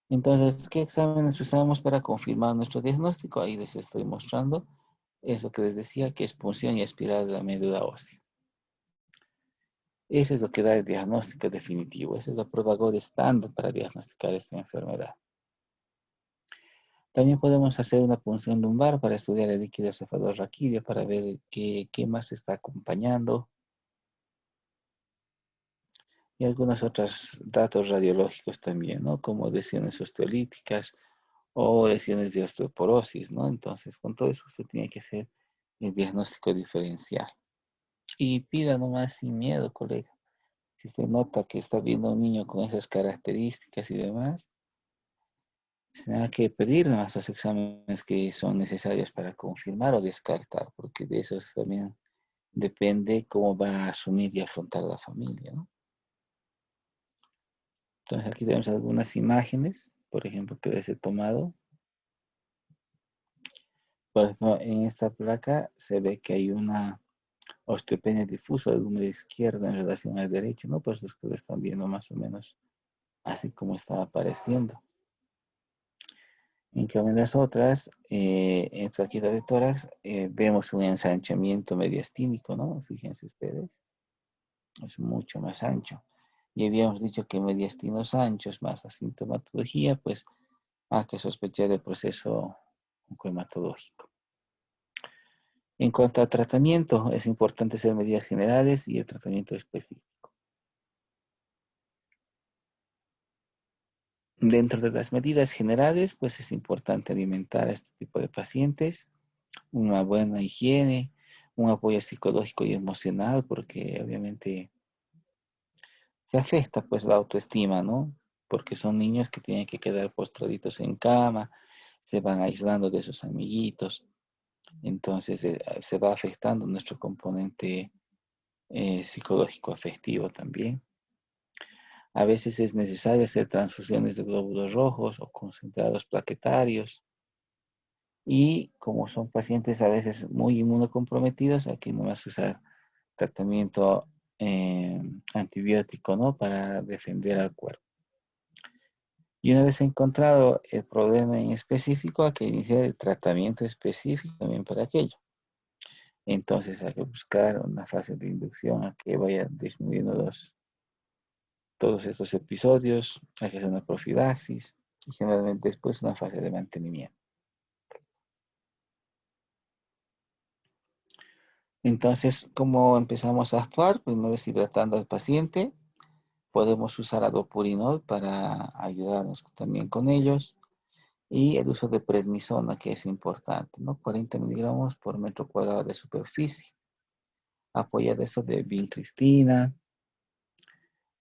Entonces, ¿qué exámenes usamos para confirmar nuestro diagnóstico? Ahí les estoy mostrando eso que les decía, que es punción y aspirado de la médula ósea. Eso es lo que da el diagnóstico definitivo. Esa es la prueba gold estándar para diagnosticar esta enfermedad. También podemos hacer una punción lumbar para estudiar el líquido cefalorraquídeo para ver qué más está acompañando, y algunos otros datos radiológicos también, ¿no? Como lesiones osteolíticas o lesiones de osteoporosis, ¿no? Entonces, con todo eso usted tiene que hacer el diagnóstico diferencial. Y pida nomás sin miedo, colega. Si usted nota que está viendo a un niño con esas características y demás, se da que pedir nomás los exámenes que son necesarios para confirmar o descartar, porque de eso también depende cómo va a asumir y afrontar la familia, ¿no? Entonces aquí tenemos algunas imágenes, por ejemplo, que les he tomado. Por ejemplo, en esta placa se ve que hay una osteopenia difusa del húmero izquierdo en relación al derecho, ¿no? Por eso es que lo están viendo más o menos así como está apareciendo. En cambio, en las otras, en plaquita de tórax, vemos un ensanchamiento mediastínico, ¿no? Fíjense ustedes, es mucho más ancho. Y habíamos dicho que mediastinos anchos más la sintomatología, pues hay que sospechar del proceso oncohematológico. En cuanto a tratamiento, es importante hacer medidas generales y el tratamiento específico. Dentro de las medidas generales, pues es importante alimentar a este tipo de pacientes, una buena higiene, un apoyo psicológico y emocional, porque obviamente se afecta pues la autoestima, ¿no? Porque son niños que tienen que quedar postraditos en cama, se van aislando de sus amiguitos, entonces se va afectando nuestro componente psicológico afectivo también. A veces es necesario hacer transfusiones de glóbulos rojos o concentrados plaquetarios. Y como son pacientes a veces muy inmunocomprometidos, aquí no vas a usar tratamiento antibiótico, ¿no? Para defender al cuerpo. Y una vez encontrado el problema en específico, hay que iniciar el tratamiento específico también para aquello. Entonces hay que buscar una fase de inducción a que vaya disminuyendo todos estos episodios, hay que hacer una profilaxis y generalmente después una fase de mantenimiento. Entonces, ¿cómo empezamos a actuar? Primero es hidratando al paciente. Podemos usar adopurinol para ayudarnos también con ellos. Y el uso de prednisona, que es importante, ¿no? 40 miligramos por metro cuadrado de superficie. Apoyar esto de vincristina,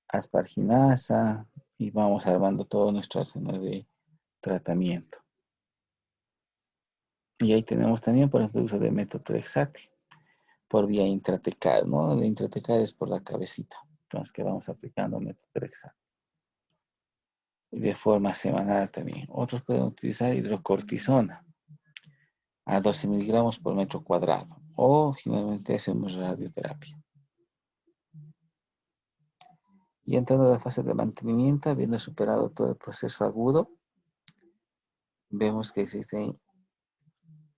asparginasa, y vamos armando todo nuestro arsenal de tratamiento. Y ahí tenemos también, por ejemplo, el uso de metotrexate por vía intratecal, ¿no? La intratecal es por la cabecita. Entonces, que vamos aplicando metotrexate. Y de forma semanal también. Otros pueden utilizar hidrocortisona a 12 miligramos por metro cuadrado. O generalmente hacemos radioterapia. Y entrando a la fase de mantenimiento, habiendo superado todo el proceso agudo, vemos que existen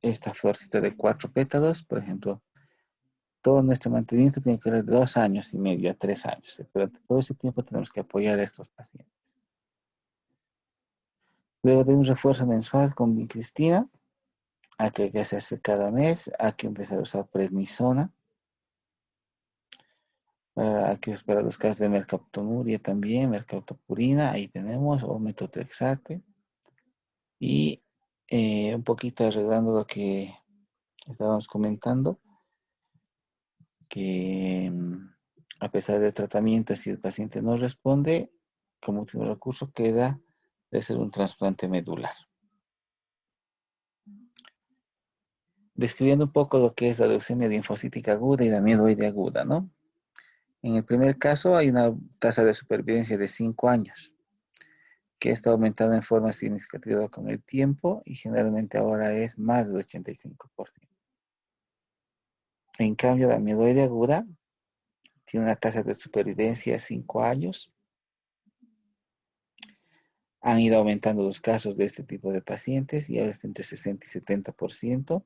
esta florcita de 4 pétalos, por ejemplo. Todo nuestro mantenimiento tiene que durar de 2 años y medio a 3 años. Durante todo ese tiempo tenemos que apoyar a estos pacientes. Luego de un refuerzo mensual con vincristina, hay que hacerse cada mes, hay que empezar a usar prednisona. Para los casos de mercaptonuria también, mercaptopurina, ahí tenemos, o metotrexate. Y un poquito arreglando lo que estábamos comentando, que a pesar del tratamiento, si el paciente no responde, como último recurso queda de hacer un trasplante medular. Describiendo un poco lo que es la leucemia linfocítica aguda y la amiloide aguda, ¿no? En el primer caso hay una tasa de supervivencia de 5 años, que está aumentando en forma significativa con el tiempo y generalmente ahora es más del 85%. En cambio, la amiloide aguda tiene una tasa de supervivencia de 5 años. Han ido aumentando los casos de este tipo de pacientes y ahora está entre 60 y 70%,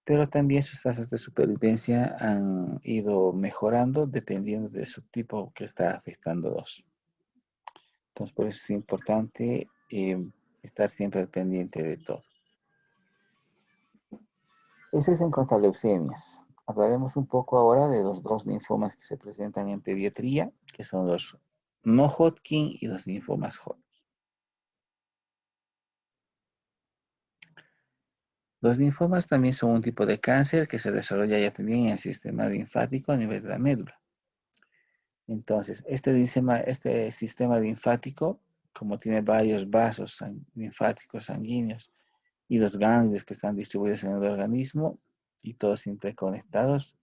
pero también sus tasas de supervivencia han ido mejorando dependiendo del subtipo que está afectándolos. Entonces, por eso es importante estar siempre al pendiente de todo. Eso es en cuanto a leucemias. Hablaremos un poco ahora de los dos linfomas que se presentan en pediatría, que son los no Hodgkin y los linfomas Hodgkin. Los linfomas también son un tipo de cáncer que se desarrolla ya también en el sistema linfático a nivel de la médula. Entonces, este sistema linfático, como tiene varios vasos linfáticos sanguíneos y los ganglios que están distribuidos en el organismo y todos interconectados,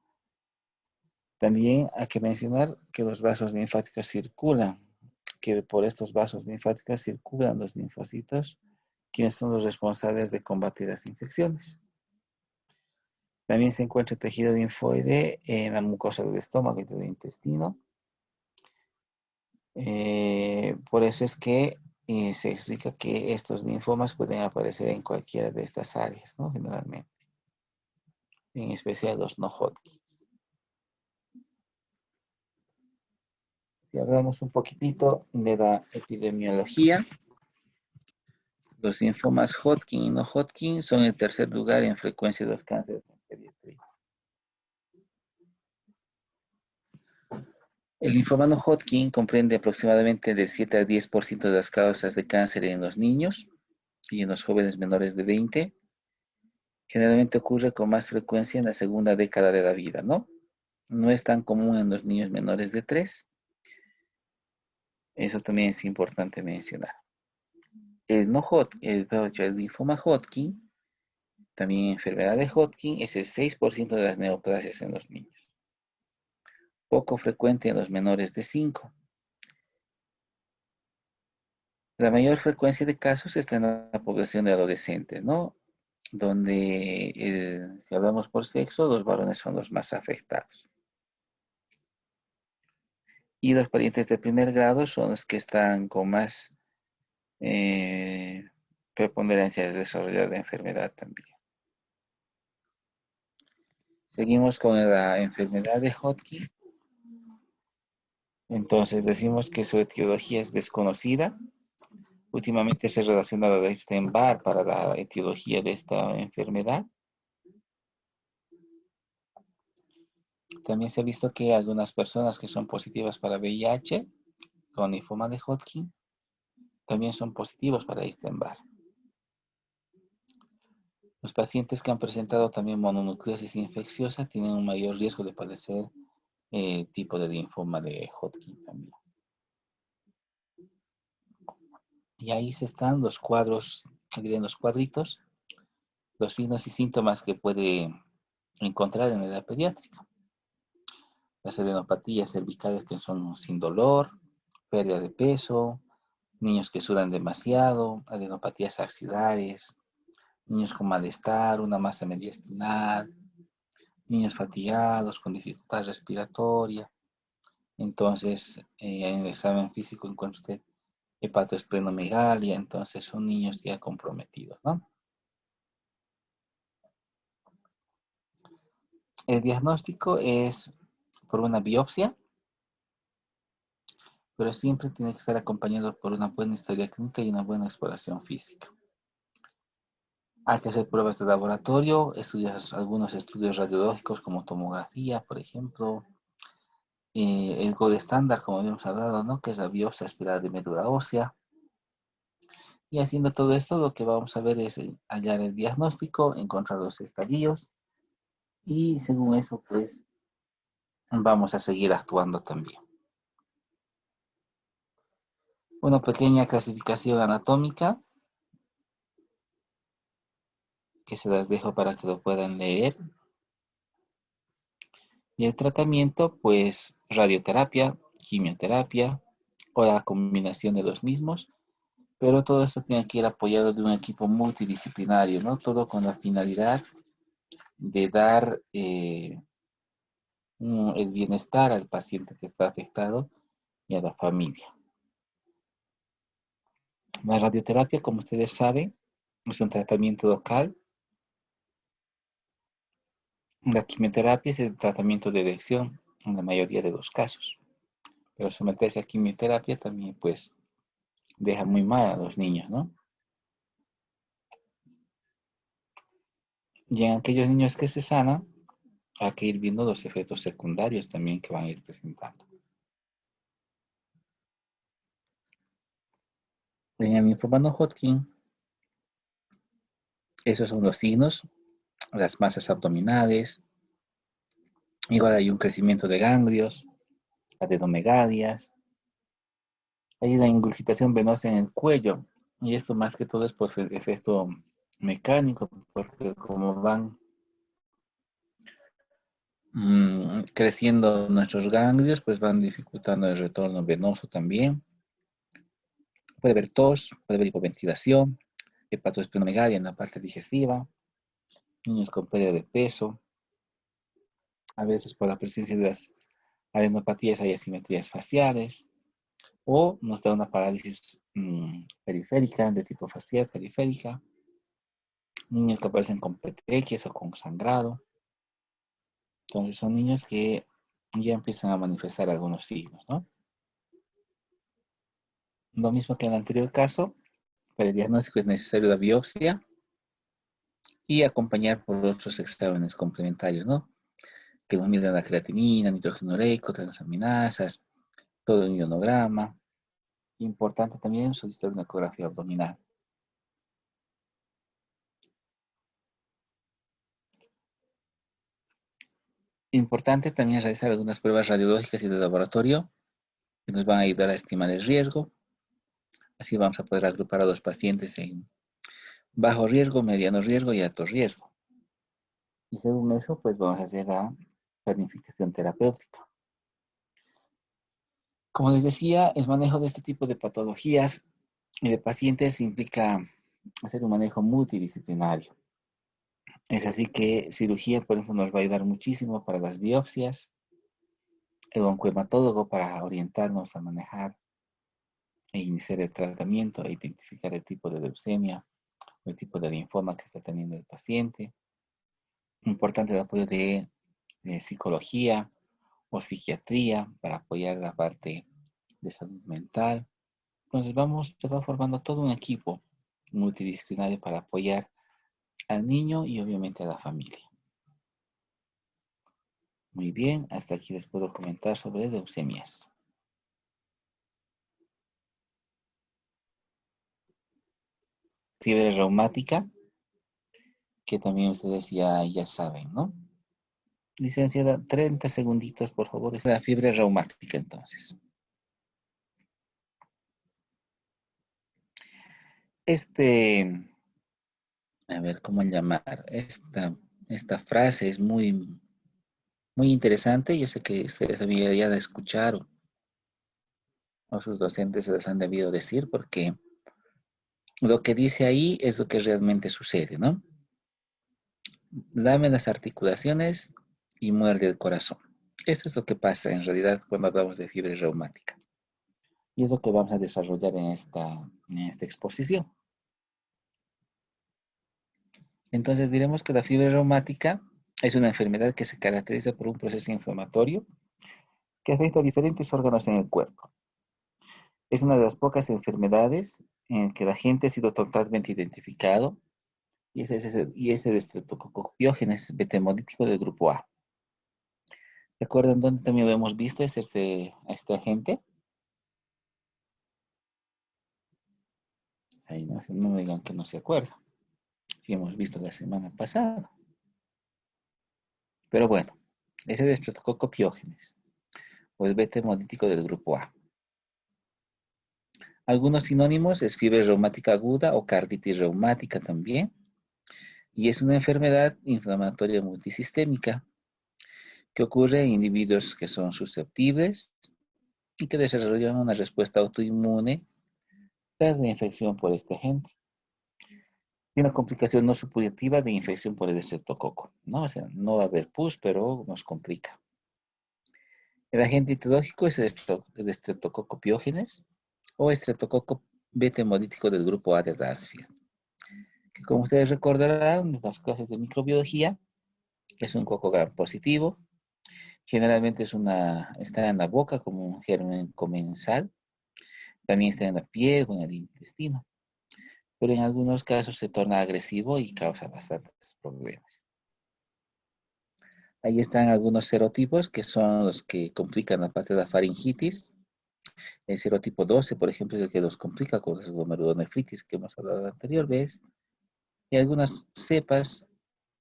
también hay que mencionar que los vasos linfáticos circulan, que por estos vasos linfáticos circulan los linfocitos, quienes son los responsables de combatir las infecciones. También se encuentra tejido linfoide en la mucosa del estómago y del intestino. Por eso es que se explica que estos linfomas pueden aparecer en cualquiera de estas áreas, ¿no? Generalmente, en especial los no Hodgkin. Si hablamos un poquitito de la epidemiología, los linfomas Hodgkin y no Hodgkin son el tercer lugar en frecuencia de los cánceres en pediatría. El linfoma no Hodgkin comprende aproximadamente del 7 al 10% de las causas de cáncer en los niños y en los jóvenes menores de 20. Generalmente ocurre con más frecuencia en la segunda década de la vida, ¿no? No es tan común en los niños menores de 3. Eso también es importante mencionar. El linfoma Hodgkin, también enfermedad de Hodgkin, es el 6% de las neoplasias en los niños. Poco frecuente en los menores de 5. La mayor frecuencia de casos está en la población de adolescentes, ¿no? Donde, si hablamos por sexo, los varones son los más afectados. Y los parientes de primer grado son los que están con más preponderancia de desarrollar la enfermedad también. Seguimos con la enfermedad de Hodgkin. Entonces decimos que su etiología es desconocida. Últimamente se ha relacionado a Epstein-Barr para la etiología de esta enfermedad. También se ha visto que algunas personas que son positivas para VIH con linfoma de Hodgkin también son positivos para Epstein-Barr. Los pacientes que han presentado también mononucleosis infecciosa tienen un mayor riesgo de padecer tipo de linfoma de Hodgkin también. Y ahí se están los cuadros, diré, los cuadritos, los signos y síntomas que puede encontrar en la edad pediátrica. Las adenopatías cervicales que son sin dolor, pérdida de peso, niños que sudan demasiado, adenopatías axilares, niños con malestar, una masa mediastinal, niños fatigados, con dificultad respiratoria. Entonces, en el examen físico encuentra usted hepatoesplenomegalia, entonces son niños ya comprometidos, ¿no? El diagnóstico es por una biopsia, pero siempre tiene que estar acompañado por una buena historia clínica y una buena exploración física. Hay que hacer pruebas de laboratorio, algunos estudios radiológicos como tomografía, por ejemplo, el gold estándar, como habíamos hablado, ¿no? Que es la biopsia aspirada de médula ósea. Y haciendo todo esto, lo que vamos a ver es hallar el diagnóstico, encontrar los estadios, y según eso, pues, vamos a seguir actuando también. Una pequeña clasificación anatómica, que se las dejo para que lo puedan leer. Y el tratamiento, pues, radioterapia, quimioterapia, o la combinación de los mismos. Pero todo esto tiene que ir apoyado de un equipo multidisciplinario, ¿no? Todo con la finalidad de dar el bienestar al paciente que está afectado y a la familia. La radioterapia, como ustedes saben, es un tratamiento local. La quimioterapia es el tratamiento de elección en la mayoría de los casos. Pero someterse a quimioterapia también, pues, deja muy mal a los niños, ¿no? Y en aquellos niños que se sanan, hay que ir viendo los efectos secundarios también que van a ir presentando. En el linfoma no Hodgkin, Esos son los signos, las masas abdominales. Igual hay un crecimiento de ganglios, adenomegalias. Hay una ingurgitación venosa en el cuello. Y esto más que todo es por el efecto mecánico, porque como van creciendo nuestros ganglios, pues van dificultando el retorno venoso también. Puede haber tos, puede haber hipoventilación, hepatosplenomegalia en la parte digestiva, niños con pérdida de peso, a veces por la presencia de las adenopatías hay asimetrías faciales, o nos da una parálisis periférica, de tipo facial periférica, niños que aparecen con petequias o con sangrado. Entonces son niños que ya empiezan a manifestar algunos signos, ¿no? Lo mismo que en el anterior caso, para el diagnóstico es necesario la biopsia y acompañar por otros exámenes complementarios, ¿no? Que nos midan la creatinina, nitrógeno ureico, transaminasas, todo el ionograma. Importante también solicitar una ecografía abdominal. Importante también realizar algunas pruebas radiológicas y de laboratorio que nos van a ayudar a estimar el riesgo. Así vamos a poder agrupar a los pacientes en bajo riesgo, mediano riesgo y alto riesgo. Y según eso, pues vamos a hacer la planificación terapéutica. Como les decía, el manejo de este tipo de patologías y de pacientes implica hacer un manejo multidisciplinario. Es así que cirugía, por ejemplo, nos va a ayudar muchísimo para las biopsias, el oncohematólogo para orientarnos a manejar e iniciar el tratamiento e identificar el tipo de leucemia o el tipo de linfoma que está teniendo el paciente. Importante el apoyo de psicología o psiquiatría para apoyar la parte de salud mental. Entonces se va formando todo un equipo multidisciplinario para apoyar al niño y obviamente a la familia. Muy bien, hasta aquí les puedo comentar sobre leucemias. Fiebre reumática, que también ustedes ya saben, ¿no? Licenciada, 30 segunditos, por favor. Es la fiebre reumática, entonces. A ver, ¿cómo llamar? Esta frase es muy interesante. Yo sé que ustedes habían ya de escuchar o sus docentes se les han debido decir porque lo que dice ahí es lo que realmente sucede, ¿no? Dame las articulaciones y muerde el corazón. Eso es lo que pasa en realidad cuando hablamos de fiebre reumática. Y es lo que vamos a desarrollar en esta exposición. Entonces diremos que la fiebre reumática es una enfermedad que se caracteriza por un proceso inflamatorio que afecta a diferentes órganos en el cuerpo. Es una de las pocas enfermedades en que la gente ha sido totalmente identificado y es el Streptococcus pyogenes beta-hemolítico del grupo A. ¿Recuerdan dónde también lo hemos visto a este agente? Ahí no me digan que no se acuerda. Sí hemos visto la semana pasada. Pero bueno, es el Streptococcus pyogenes o el beta-hemolítico del grupo A. Algunos sinónimos es fiebre reumática aguda o carditis reumática también. Y es una enfermedad inflamatoria multisistémica que ocurre en individuos que son susceptibles y que desarrollan una respuesta autoinmune tras la infección por este agente. Y una complicación no supositiva de infección por el estreptococo, ¿no? O sea, no va a haber pus, pero nos complica. El agente etiológico es el estreptococo piógenes o estreptococo beta-hemolítico del grupo A de Ransfield, que como ustedes recordarán de las clases de microbiología, es un coco gram positivo. Generalmente está en la boca como un germen comensal. También está en la piel o en el intestino. Pero en algunos casos se torna agresivo y causa bastantes problemas. Ahí están algunos serotipos que son los que complican la parte de la faringitis. El serotipo 12, por ejemplo, es el que los complica con la glomerulonefritis que hemos hablado la anterior vez. Y algunas cepas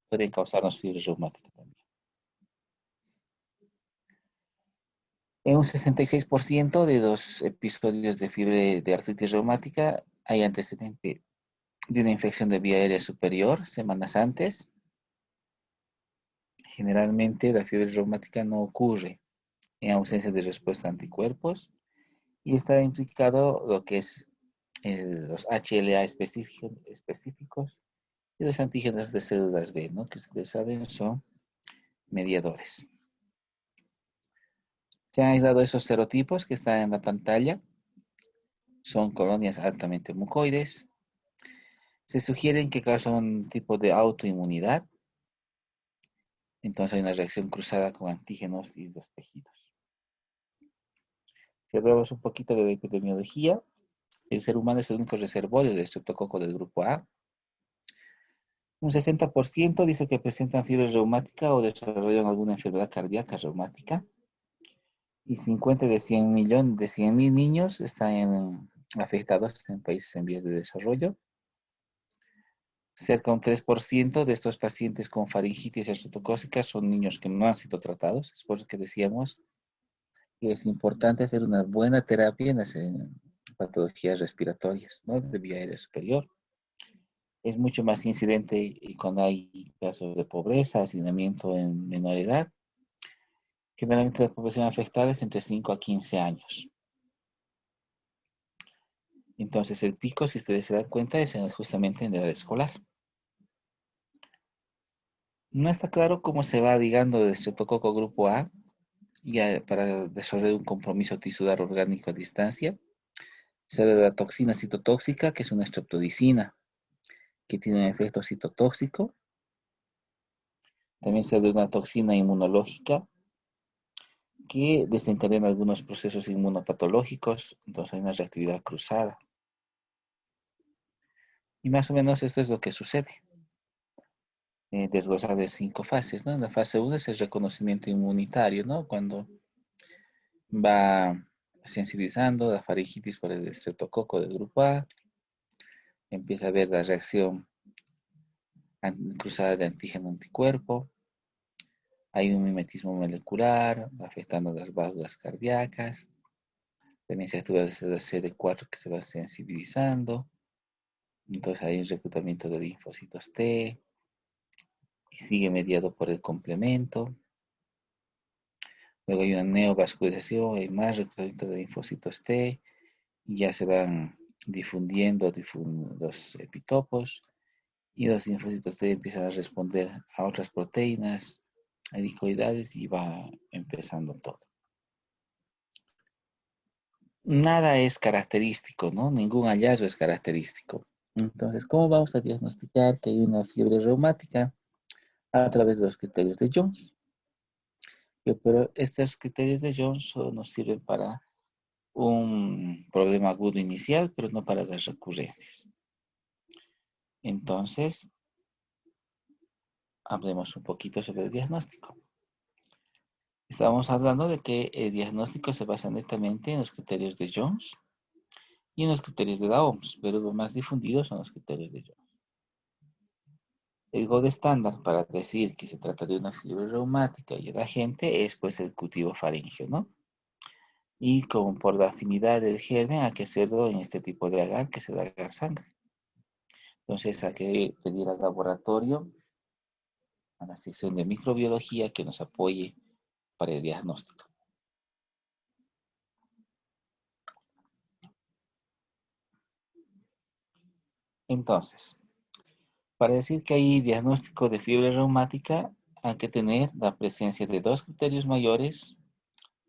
pueden causarnos fiebre reumática también. En un 66% de los episodios de fiebre de artritis reumática hay antecedente de una infección de vía aérea superior semanas antes. Generalmente la fiebre reumática no ocurre en ausencia de respuesta a anticuerpos y está implicado lo que es los HLA específicos y los antígenos de células B, ¿no? Que ustedes saben son mediadores. Se han aislado esos serotipos que están en la pantalla. Son colonias altamente mucoides. Se sugieren que causan un tipo de autoinmunidad. Entonces hay una reacción cruzada con antígenos y los tejidos. Si hablamos un poquito de la epidemiología, el ser humano es el único reservorio de estreptococo del grupo A. Un 60% dice que presentan fiebre reumática o desarrollan alguna enfermedad cardíaca reumática. Y 50 de 100.000 niños están afectados en países en vías de desarrollo. Cerca de un 3% de estos pacientes con faringitis estreptocócica son niños que no han sido tratados. Es por eso que decíamos que es importante hacer una buena terapia en las patologías respiratorias, ¿no? De vía aérea superior. Es mucho más incidente y cuando hay casos de pobreza, hacinamiento en menor edad. Generalmente la población afectada es entre 5 a 15 años. Entonces el pico, si ustedes se dan cuenta, es justamente en la edad escolar. No está claro cómo se va ligando el estreptococo grupo A para desarrollar un compromiso tisular orgánico a distancia. Se habla de la toxina citotóxica, que es una streptodicina, que tiene un efecto citotóxico. También se habla de una toxina inmunológica, que desencadena algunos procesos inmunopatológicos. Entonces hay una reactividad cruzada. Y más o menos esto es lo que sucede. Desglosado en 5 fases, ¿no? La fase 1 es el reconocimiento inmunitario, ¿no? Cuando va sensibilizando la faringitis por el estreptococo del grupo A, empieza a ver la reacción cruzada de antígeno-anticuerpo, hay un mimetismo molecular afectando las válvulas cardíacas, también se activa el CD4 que se va sensibilizando, entonces hay un reclutamiento de linfocitos T, y sigue mediado por el complemento. Luego hay una neovascularización, hay más reclutamiento de linfocitos T, y ya se van difundiendo los epitopos, y los linfocitos T empiezan a responder a otras proteínas, helicoidales, y va empezando todo. Nada es característico, ¿no? Ningún hallazgo es característico. Entonces, ¿cómo vamos a diagnosticar que hay una fiebre reumática? A través de los criterios de Jones. Pero estos criterios de Jones solo nos sirven para un problema agudo inicial, pero no para las recurrencias. Entonces, hablemos un poquito sobre el diagnóstico. Estábamos hablando de que el diagnóstico se basa netamente en los criterios de Jones y en los criterios de la OMS, pero los más difundidos son los criterios de Jones. El gold estándar para decir que se trata de una fiebre reumática y el agente es pues el cultivo faríngeo, ¿no? Y como por la afinidad del germen hay que hacerlo en este tipo de agar, que es el agar sangre. Entonces hay que pedir al laboratorio, a la sección de microbiología, que nos apoye para el diagnóstico. Entonces, para decir que hay diagnóstico de fiebre reumática, hay que tener la presencia de 2 criterios mayores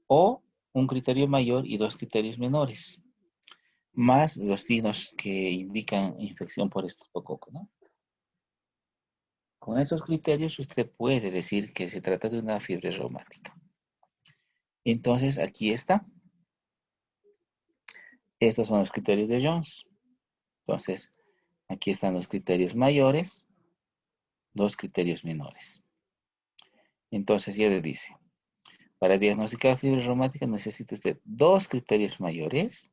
o un criterio mayor y 2 criterios menores, más los signos que indican infección por estreptococo, ¿no? Con esos criterios usted puede decir que se trata de una fiebre reumática. Entonces, aquí está. Estos son los criterios de Jones. Entonces, aquí están los criterios mayores, 2 criterios menores. Entonces, ya le dice, para diagnosticar fiebre reumática necesita usted 2 criterios mayores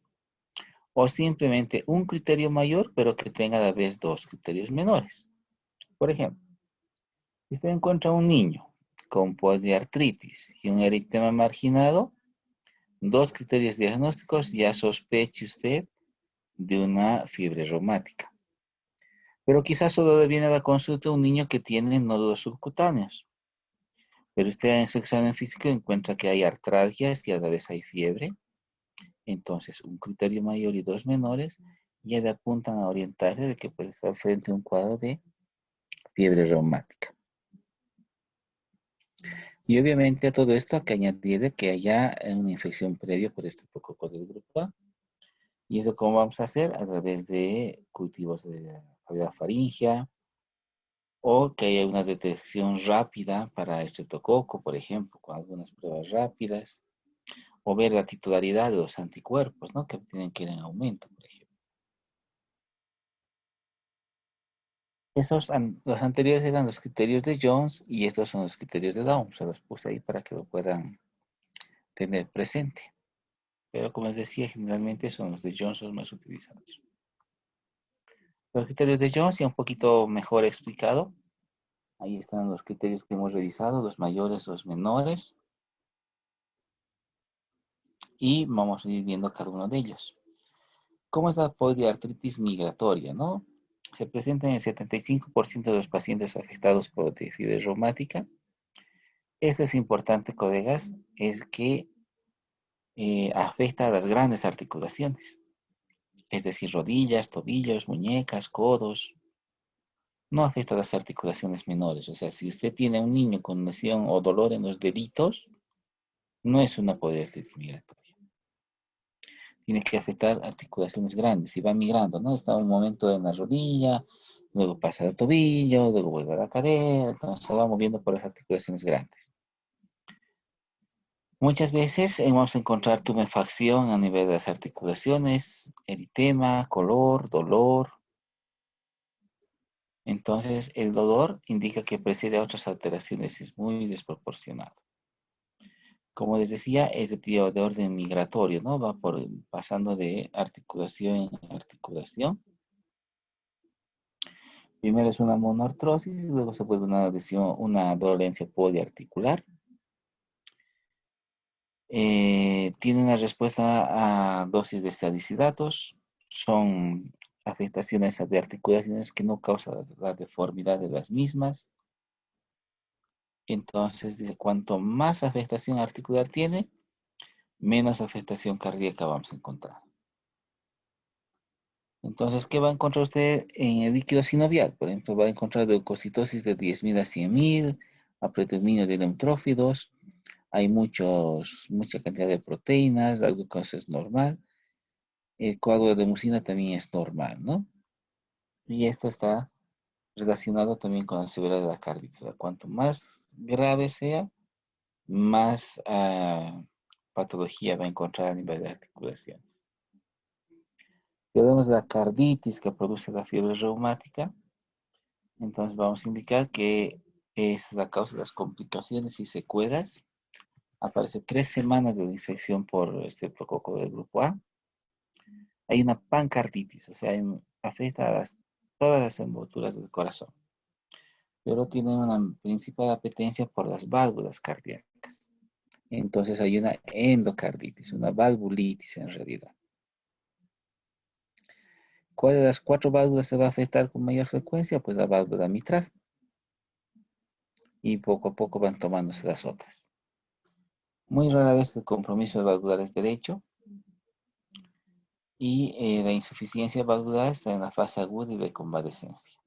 o simplemente un criterio mayor, pero que tenga a la vez 2 criterios menores. Por ejemplo, si usted encuentra un niño con poliartritis y un eritema marginado, dos criterios diagnósticos, ya sospeche usted de una fiebre reumática. Pero quizás solo le viene a la consulta un niño que tiene nódulos subcutáneos. Pero usted en su examen físico encuentra que hay artralgias y a la vez hay fiebre. Entonces, un criterio mayor y dos menores ya le apuntan a orientarse de que puede estar frente a un cuadro de fiebre reumática. Y obviamente a todo esto hay que añadirle que haya una infección previa por este coco del grupo A. ¿Y eso cómo vamos a hacer? A través de cultivos de cavidad faríngea o que haya una detección rápida para estreptococo, por ejemplo, con algunas pruebas rápidas, o ver la titularidad de los anticuerpos, ¿no? Que tienen que ir en aumento, por ejemplo. Los anteriores eran los criterios de Jones y estos son los criterios de Down. Se los puse ahí para que lo puedan tener presente. Pero como les decía, generalmente son los de Jones los más utilizados. Los criterios de Jones ya un poquito mejor explicado. Ahí están los criterios que hemos revisado, los mayores, los menores. Y vamos a ir viendo cada uno de ellos. ¿Cómo es la poliartritis migratoria, no? Se presenta en el 75% de los pacientes afectados por fiebre reumática. Esto es importante, colegas, es que afecta a las grandes articulaciones, es decir, rodillas, tobillos, muñecas, codos. No afecta a las articulaciones menores. O sea, si usted tiene un niño con lesión o dolor en los deditos, no es una poliartritis migratoria. Tiene que afectar articulaciones grandes y va migrando, ¿no? Está un momento en la rodilla, luego pasa al tobillo, luego vuelve a la cadera, entonces se va moviendo por las articulaciones grandes. Muchas veces vamos a encontrar tumefacción a nivel de las articulaciones, eritema, color, dolor. Entonces, el dolor indica que precede a otras alteraciones, es muy desproporcionado. Como les decía, es de orden migratorio, ¿no? Va pasando de articulación en articulación. Primero es una monoartrosis, luego se vuelve una lesión, una dolencia poliarticular. Tiene una respuesta a dosis de salicilatos. Son afectaciones de articulaciones que no causan la deformidad de las mismas. Entonces, dice, cuanto más afectación articular tiene, menos afectación cardíaca vamos a encontrar. Entonces, ¿qué va a encontrar usted en el líquido sinovial? Por ejemplo, va a encontrar leucocitosis de 10.000 a 100.000, apredominio de neutrófilos, hay mucha cantidad de proteínas, la glucosa es normal, el coágulo de mucina también es normal, ¿no? Y esto está relacionado también con la severidad de la carditis. Cuanto más grave sea, más patología va a encontrar a nivel de articulaciones. Si vemos la carditis que produce la fiebre reumática, entonces vamos a indicar que es la causa de las complicaciones y secuelas. Aparece 3 semanas de infección por este prococo del grupo A. Hay una pancarditis, o sea, afecta a todas las envolturas del corazón, pero tiene una principal apetencia por las válvulas cardíacas. Entonces hay una endocarditis, una valvulitis en realidad. ¿Cuál de las 4 válvulas se va a afectar con mayor frecuencia? Pues la válvula mitral. Y poco a poco van tomándose las otras. Muy rara vez el compromiso valvular es derecho. Y la insuficiencia valvular está en la fase aguda y de convalescencia.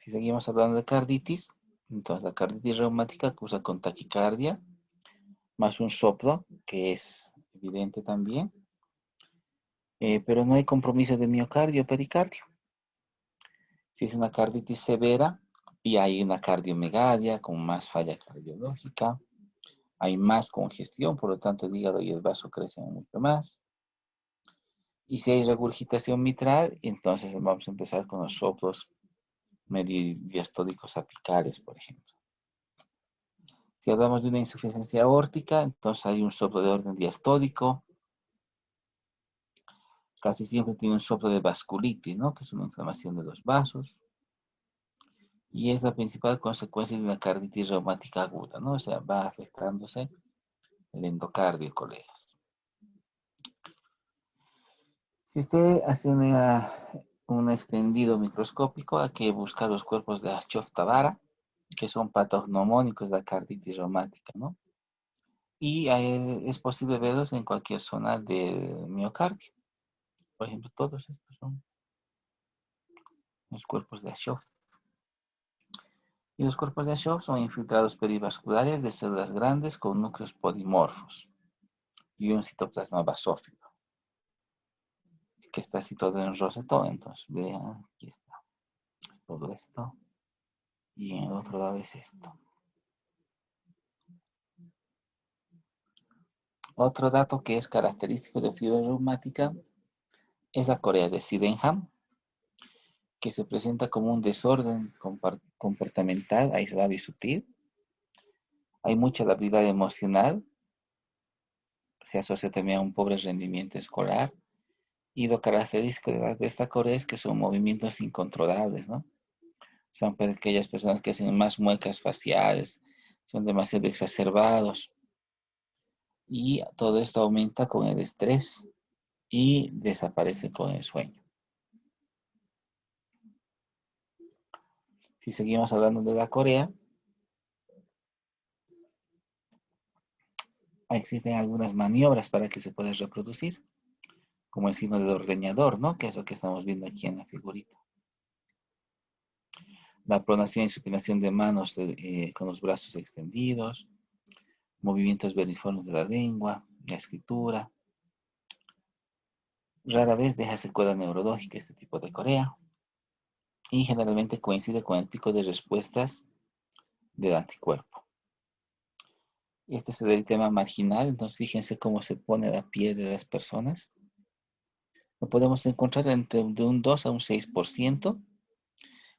Si seguimos hablando de carditis, entonces la carditis reumática cursa con taquicardia, más un soplo, que es evidente también, pero no hay compromiso de miocardio o pericardio. Si es una carditis severa y hay una cardiomegalia con más falla cardiológica, hay más congestión, por lo tanto el hígado y el vaso crecen mucho más. Y si hay regurgitación mitral, entonces vamos a empezar con los soplos mediodiastólicos apicales, por ejemplo. Si hablamos de una insuficiencia aórtica, entonces hay un soplo de orden diastólico. Casi siempre tiene un soplo de vasculitis, ¿no? Que es una inflamación de los vasos. Y es la principal consecuencia de una carditis reumática aguda, ¿no? O sea, va afectándose el endocardio, colegas. Si usted hace un extendido microscópico, hay que buscar los cuerpos de Ashov-Tavara, que son patognomónicos de la carditis reumática, ¿no? Y es posible verlos en cualquier zona del miocardio. Por ejemplo, todos estos son los cuerpos de Ashov. Y los cuerpos de Ashov son infiltrados perivasculares de células grandes con núcleos polimorfos y un citoplasma basófilo, que está así todo en rosetón. Entonces, vean, aquí está. Es todo esto. Y en el otro lado es esto. Otro dato que es característico de fiebre reumática es la corea de Sydenham, que se presenta como un desorden comportamental aislado y sutil. Hay mucha labilidad emocional, se asocia también a un pobre rendimiento escolar. Y lo característico de esta corea es que son movimientos incontrolables, ¿no? Son para aquellas personas que hacen más muecas faciales, son demasiado exacerbados. Y todo esto aumenta con el estrés y desaparece con el sueño. Si seguimos hablando de la Corea, existen algunas maniobras para que se pueda reproducir, como el signo del ordeñador, ¿no? Que es lo que estamos viendo aquí en la figurita. La pronación y supinación de manos con los brazos extendidos, movimientos verniformes de la lengua, la escritura. Rara vez deja secuela neurológica este tipo de Corea y generalmente coincide con el pico de respuestas del anticuerpo. Este es el eritema marginal, entonces fíjense cómo se pone la piel de las personas. Lo podemos encontrar entre de un 2 a un 6%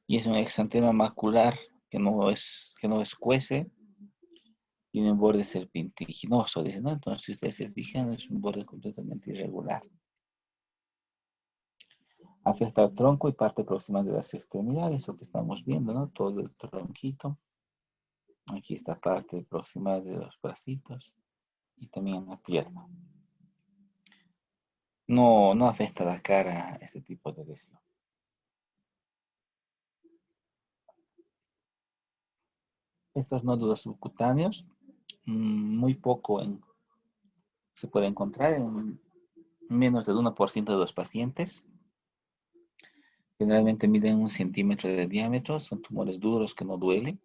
y es un exantema macular que no escuece, tiene un borde serpentiginoso, dice, ¿no? Entonces, si ustedes se fijan, es un borde completamente irregular. Afecta al tronco y parte próxima de las extremidades, lo que estamos viendo, ¿no? Todo el tronquito. Aquí está parte próxima de los bracitos y también la pierna. No afecta la cara este tipo de lesión. Estos nódulos subcutáneos, muy poco se puede encontrar en menos del 1% de los pacientes. Generalmente miden 1 centímetro de diámetro, son tumores duros que no duelen,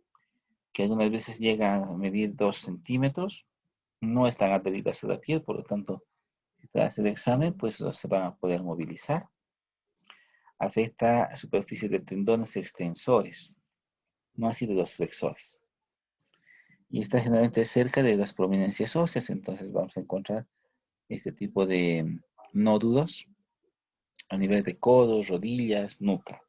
que algunas veces llegan a medir 2 centímetros. No están adheridas a la piel, por lo tanto, si se hace el examen, pues se van a poder movilizar. Afecta a superficie de tendones extensores, no así de los flexores. Y está generalmente cerca de las prominencias óseas, entonces vamos a encontrar este tipo de nódulos a nivel de codos, rodillas, nuca.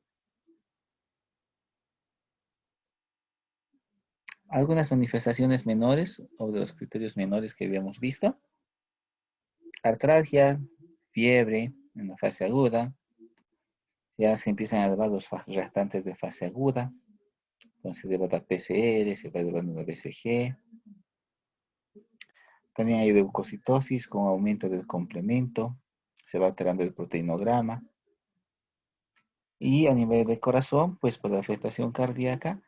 Algunas manifestaciones menores o de los criterios menores que habíamos visto. Artralgia, fiebre en la fase aguda. Ya se empiezan a elevar los restantes de fase aguda. Entonces se eleva la PCR, se va elevando la BCG. También hay leucocitosis con aumento del complemento. Se va alterando el proteinograma. Y a nivel de corazón, pues por la afectación cardíaca,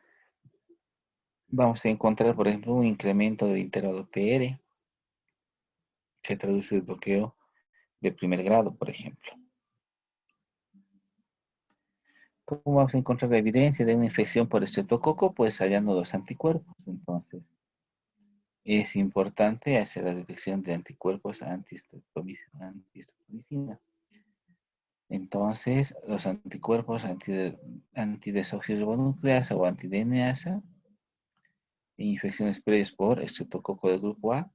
vamos a encontrar, por ejemplo, un incremento del intervalo TR, que traduce el bloqueo de primer grado, por ejemplo. ¿Cómo vamos a encontrar la evidencia de una infección por estreptococo? Pues hallando los anticuerpos. Entonces, es importante hacer la detección de anticuerpos antistreptomicina. Entonces, los anticuerpos antidesoxirribonucleasa o anti-DNasa, infecciones previas por estreptococo del grupo A,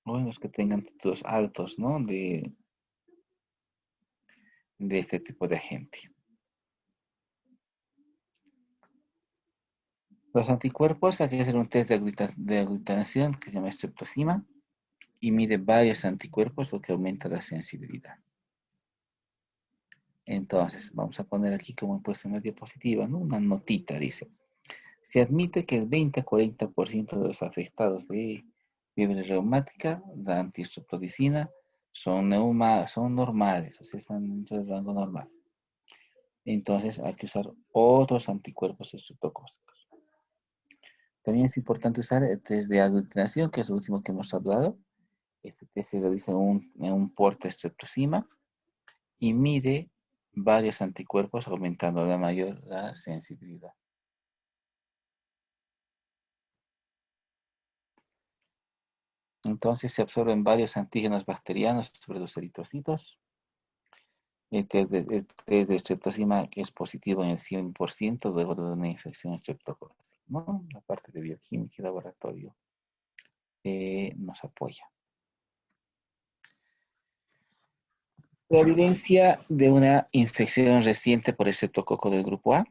o en los que tengan títulos altos, ¿no? de este tipo de agente. Los anticuerpos, hay que hacer un test de aglutinación que se llama streptosima y mide varios anticuerpos, lo que aumenta la sensibilidad. Entonces, vamos a poner aquí como he puesto en la diapositiva, ¿no? Una notita, dice. Se admite que el 20 a 40% de los afectados de fiebre reumática, la antistreptomicina, son normales, o sea, están dentro del rango normal. Entonces hay que usar otros anticuerpos estreptocócicos. También es importante usar el test de aglutinación, que es el último que hemos hablado. Este test se realiza en un porta estreptocima y mide varios anticuerpos, aumentando la sensibilidad. Entonces se absorben varios antígenos bacterianos sobre los eritrocitos. El test de estreptocima que es positivo en el 100% luego de una infección estreptocócica, ¿no? La parte de bioquímica y laboratorio nos apoya. La evidencia de una infección reciente por estreptococo del grupo A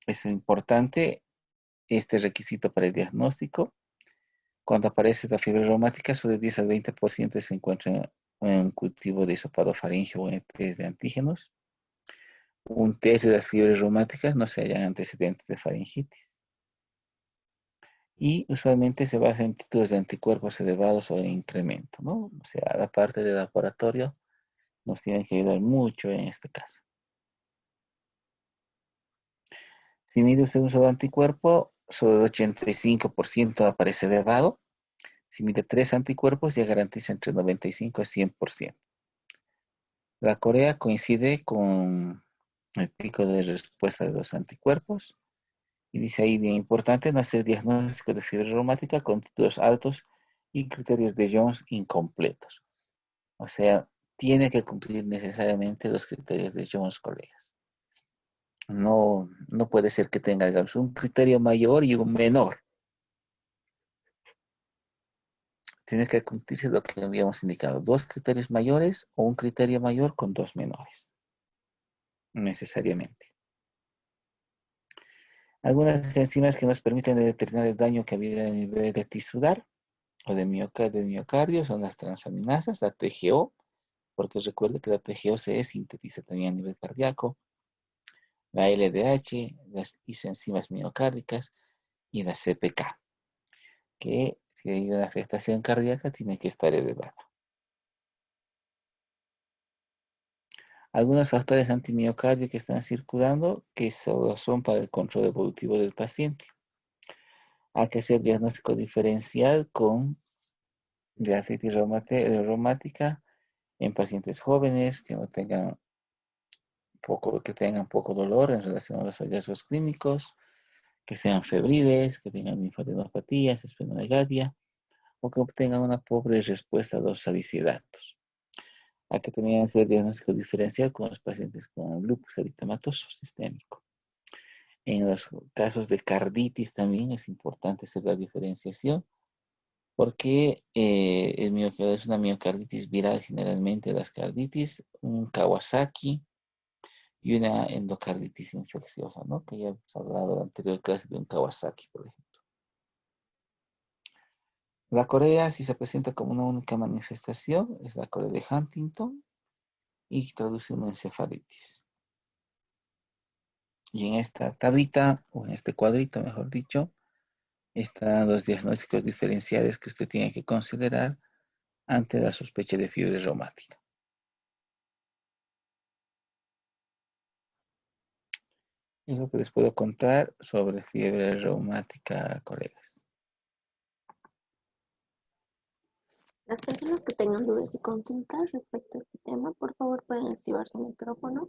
es importante. Este requisito para el diagnóstico. Cuando aparece la fiebre reumática, solo del 10 al 20% se encuentra en un cultivo de hisopado faríngeo o en test de antígenos. Un tercio de las fiebres reumáticas no se hallan antecedentes de faringitis. Y usualmente se basa en títulos de anticuerpos elevados o en incremento, ¿no? O sea, la parte del laboratorio nos tiene que ayudar mucho en este caso. Si mide usted un solo anticuerpo, solo el 85% aparece elevado. Si mide 3 anticuerpos, ya garantiza entre 95 y 100%. La Corea coincide con el pico de respuesta de los anticuerpos. Y dice ahí, bien importante, no hacer diagnóstico de fiebre reumática con títulos altos y criterios de Jones incompletos. O sea, tiene que cumplir necesariamente los criterios de Jones, colegas. No puede ser que tenga, digamos, un criterio mayor y un menor. Tiene que cumplirse lo que habíamos indicado, 2 criterios mayores o un criterio mayor con 2 menores, necesariamente. Algunas enzimas que nos permiten determinar el daño que había a nivel de tisular o de miocardio son las transaminasas, la TGO, porque recuerde que la TGO se sintetiza también a nivel cardíaco, la LDH, las isoenzimas miocárdicas y la CPK, que si hay una afectación cardíaca tiene que estar elevada. Algunos factores antimiocardio que están circulando que solo son para el control evolutivo del paciente. Hay que hacer diagnóstico diferencial con artritis reumática en pacientes jóvenes que tengan poco dolor en relación a los hallazgos clínicos, que sean febriles, que tengan linfadenopatías, esplenomegalia, o que obtengan una pobre respuesta a los salicilatos. Hay que también hacer diagnóstico diferencial con los pacientes con lupus eritematoso sistémico. En los casos de carditis también es importante hacer la diferenciación porque el miocardio es una miocarditis viral, generalmente las carditis, un Kawasaki y una endocarditis infecciosa, ¿no? Que ya hemos hablado en la anterior clase de un Kawasaki, por ejemplo. La corea, si se presenta como una única manifestación, es la corea de Huntington y traduce una encefalitis. Y en esta tablita, o en este cuadrito, mejor dicho, están los diagnósticos diferenciales que usted tiene que considerar ante la sospecha de fiebre reumática. Es lo que les puedo contar sobre fiebre reumática, colegas. Las personas que tengan dudas y consultas respecto a este tema, por favor pueden activar su micrófono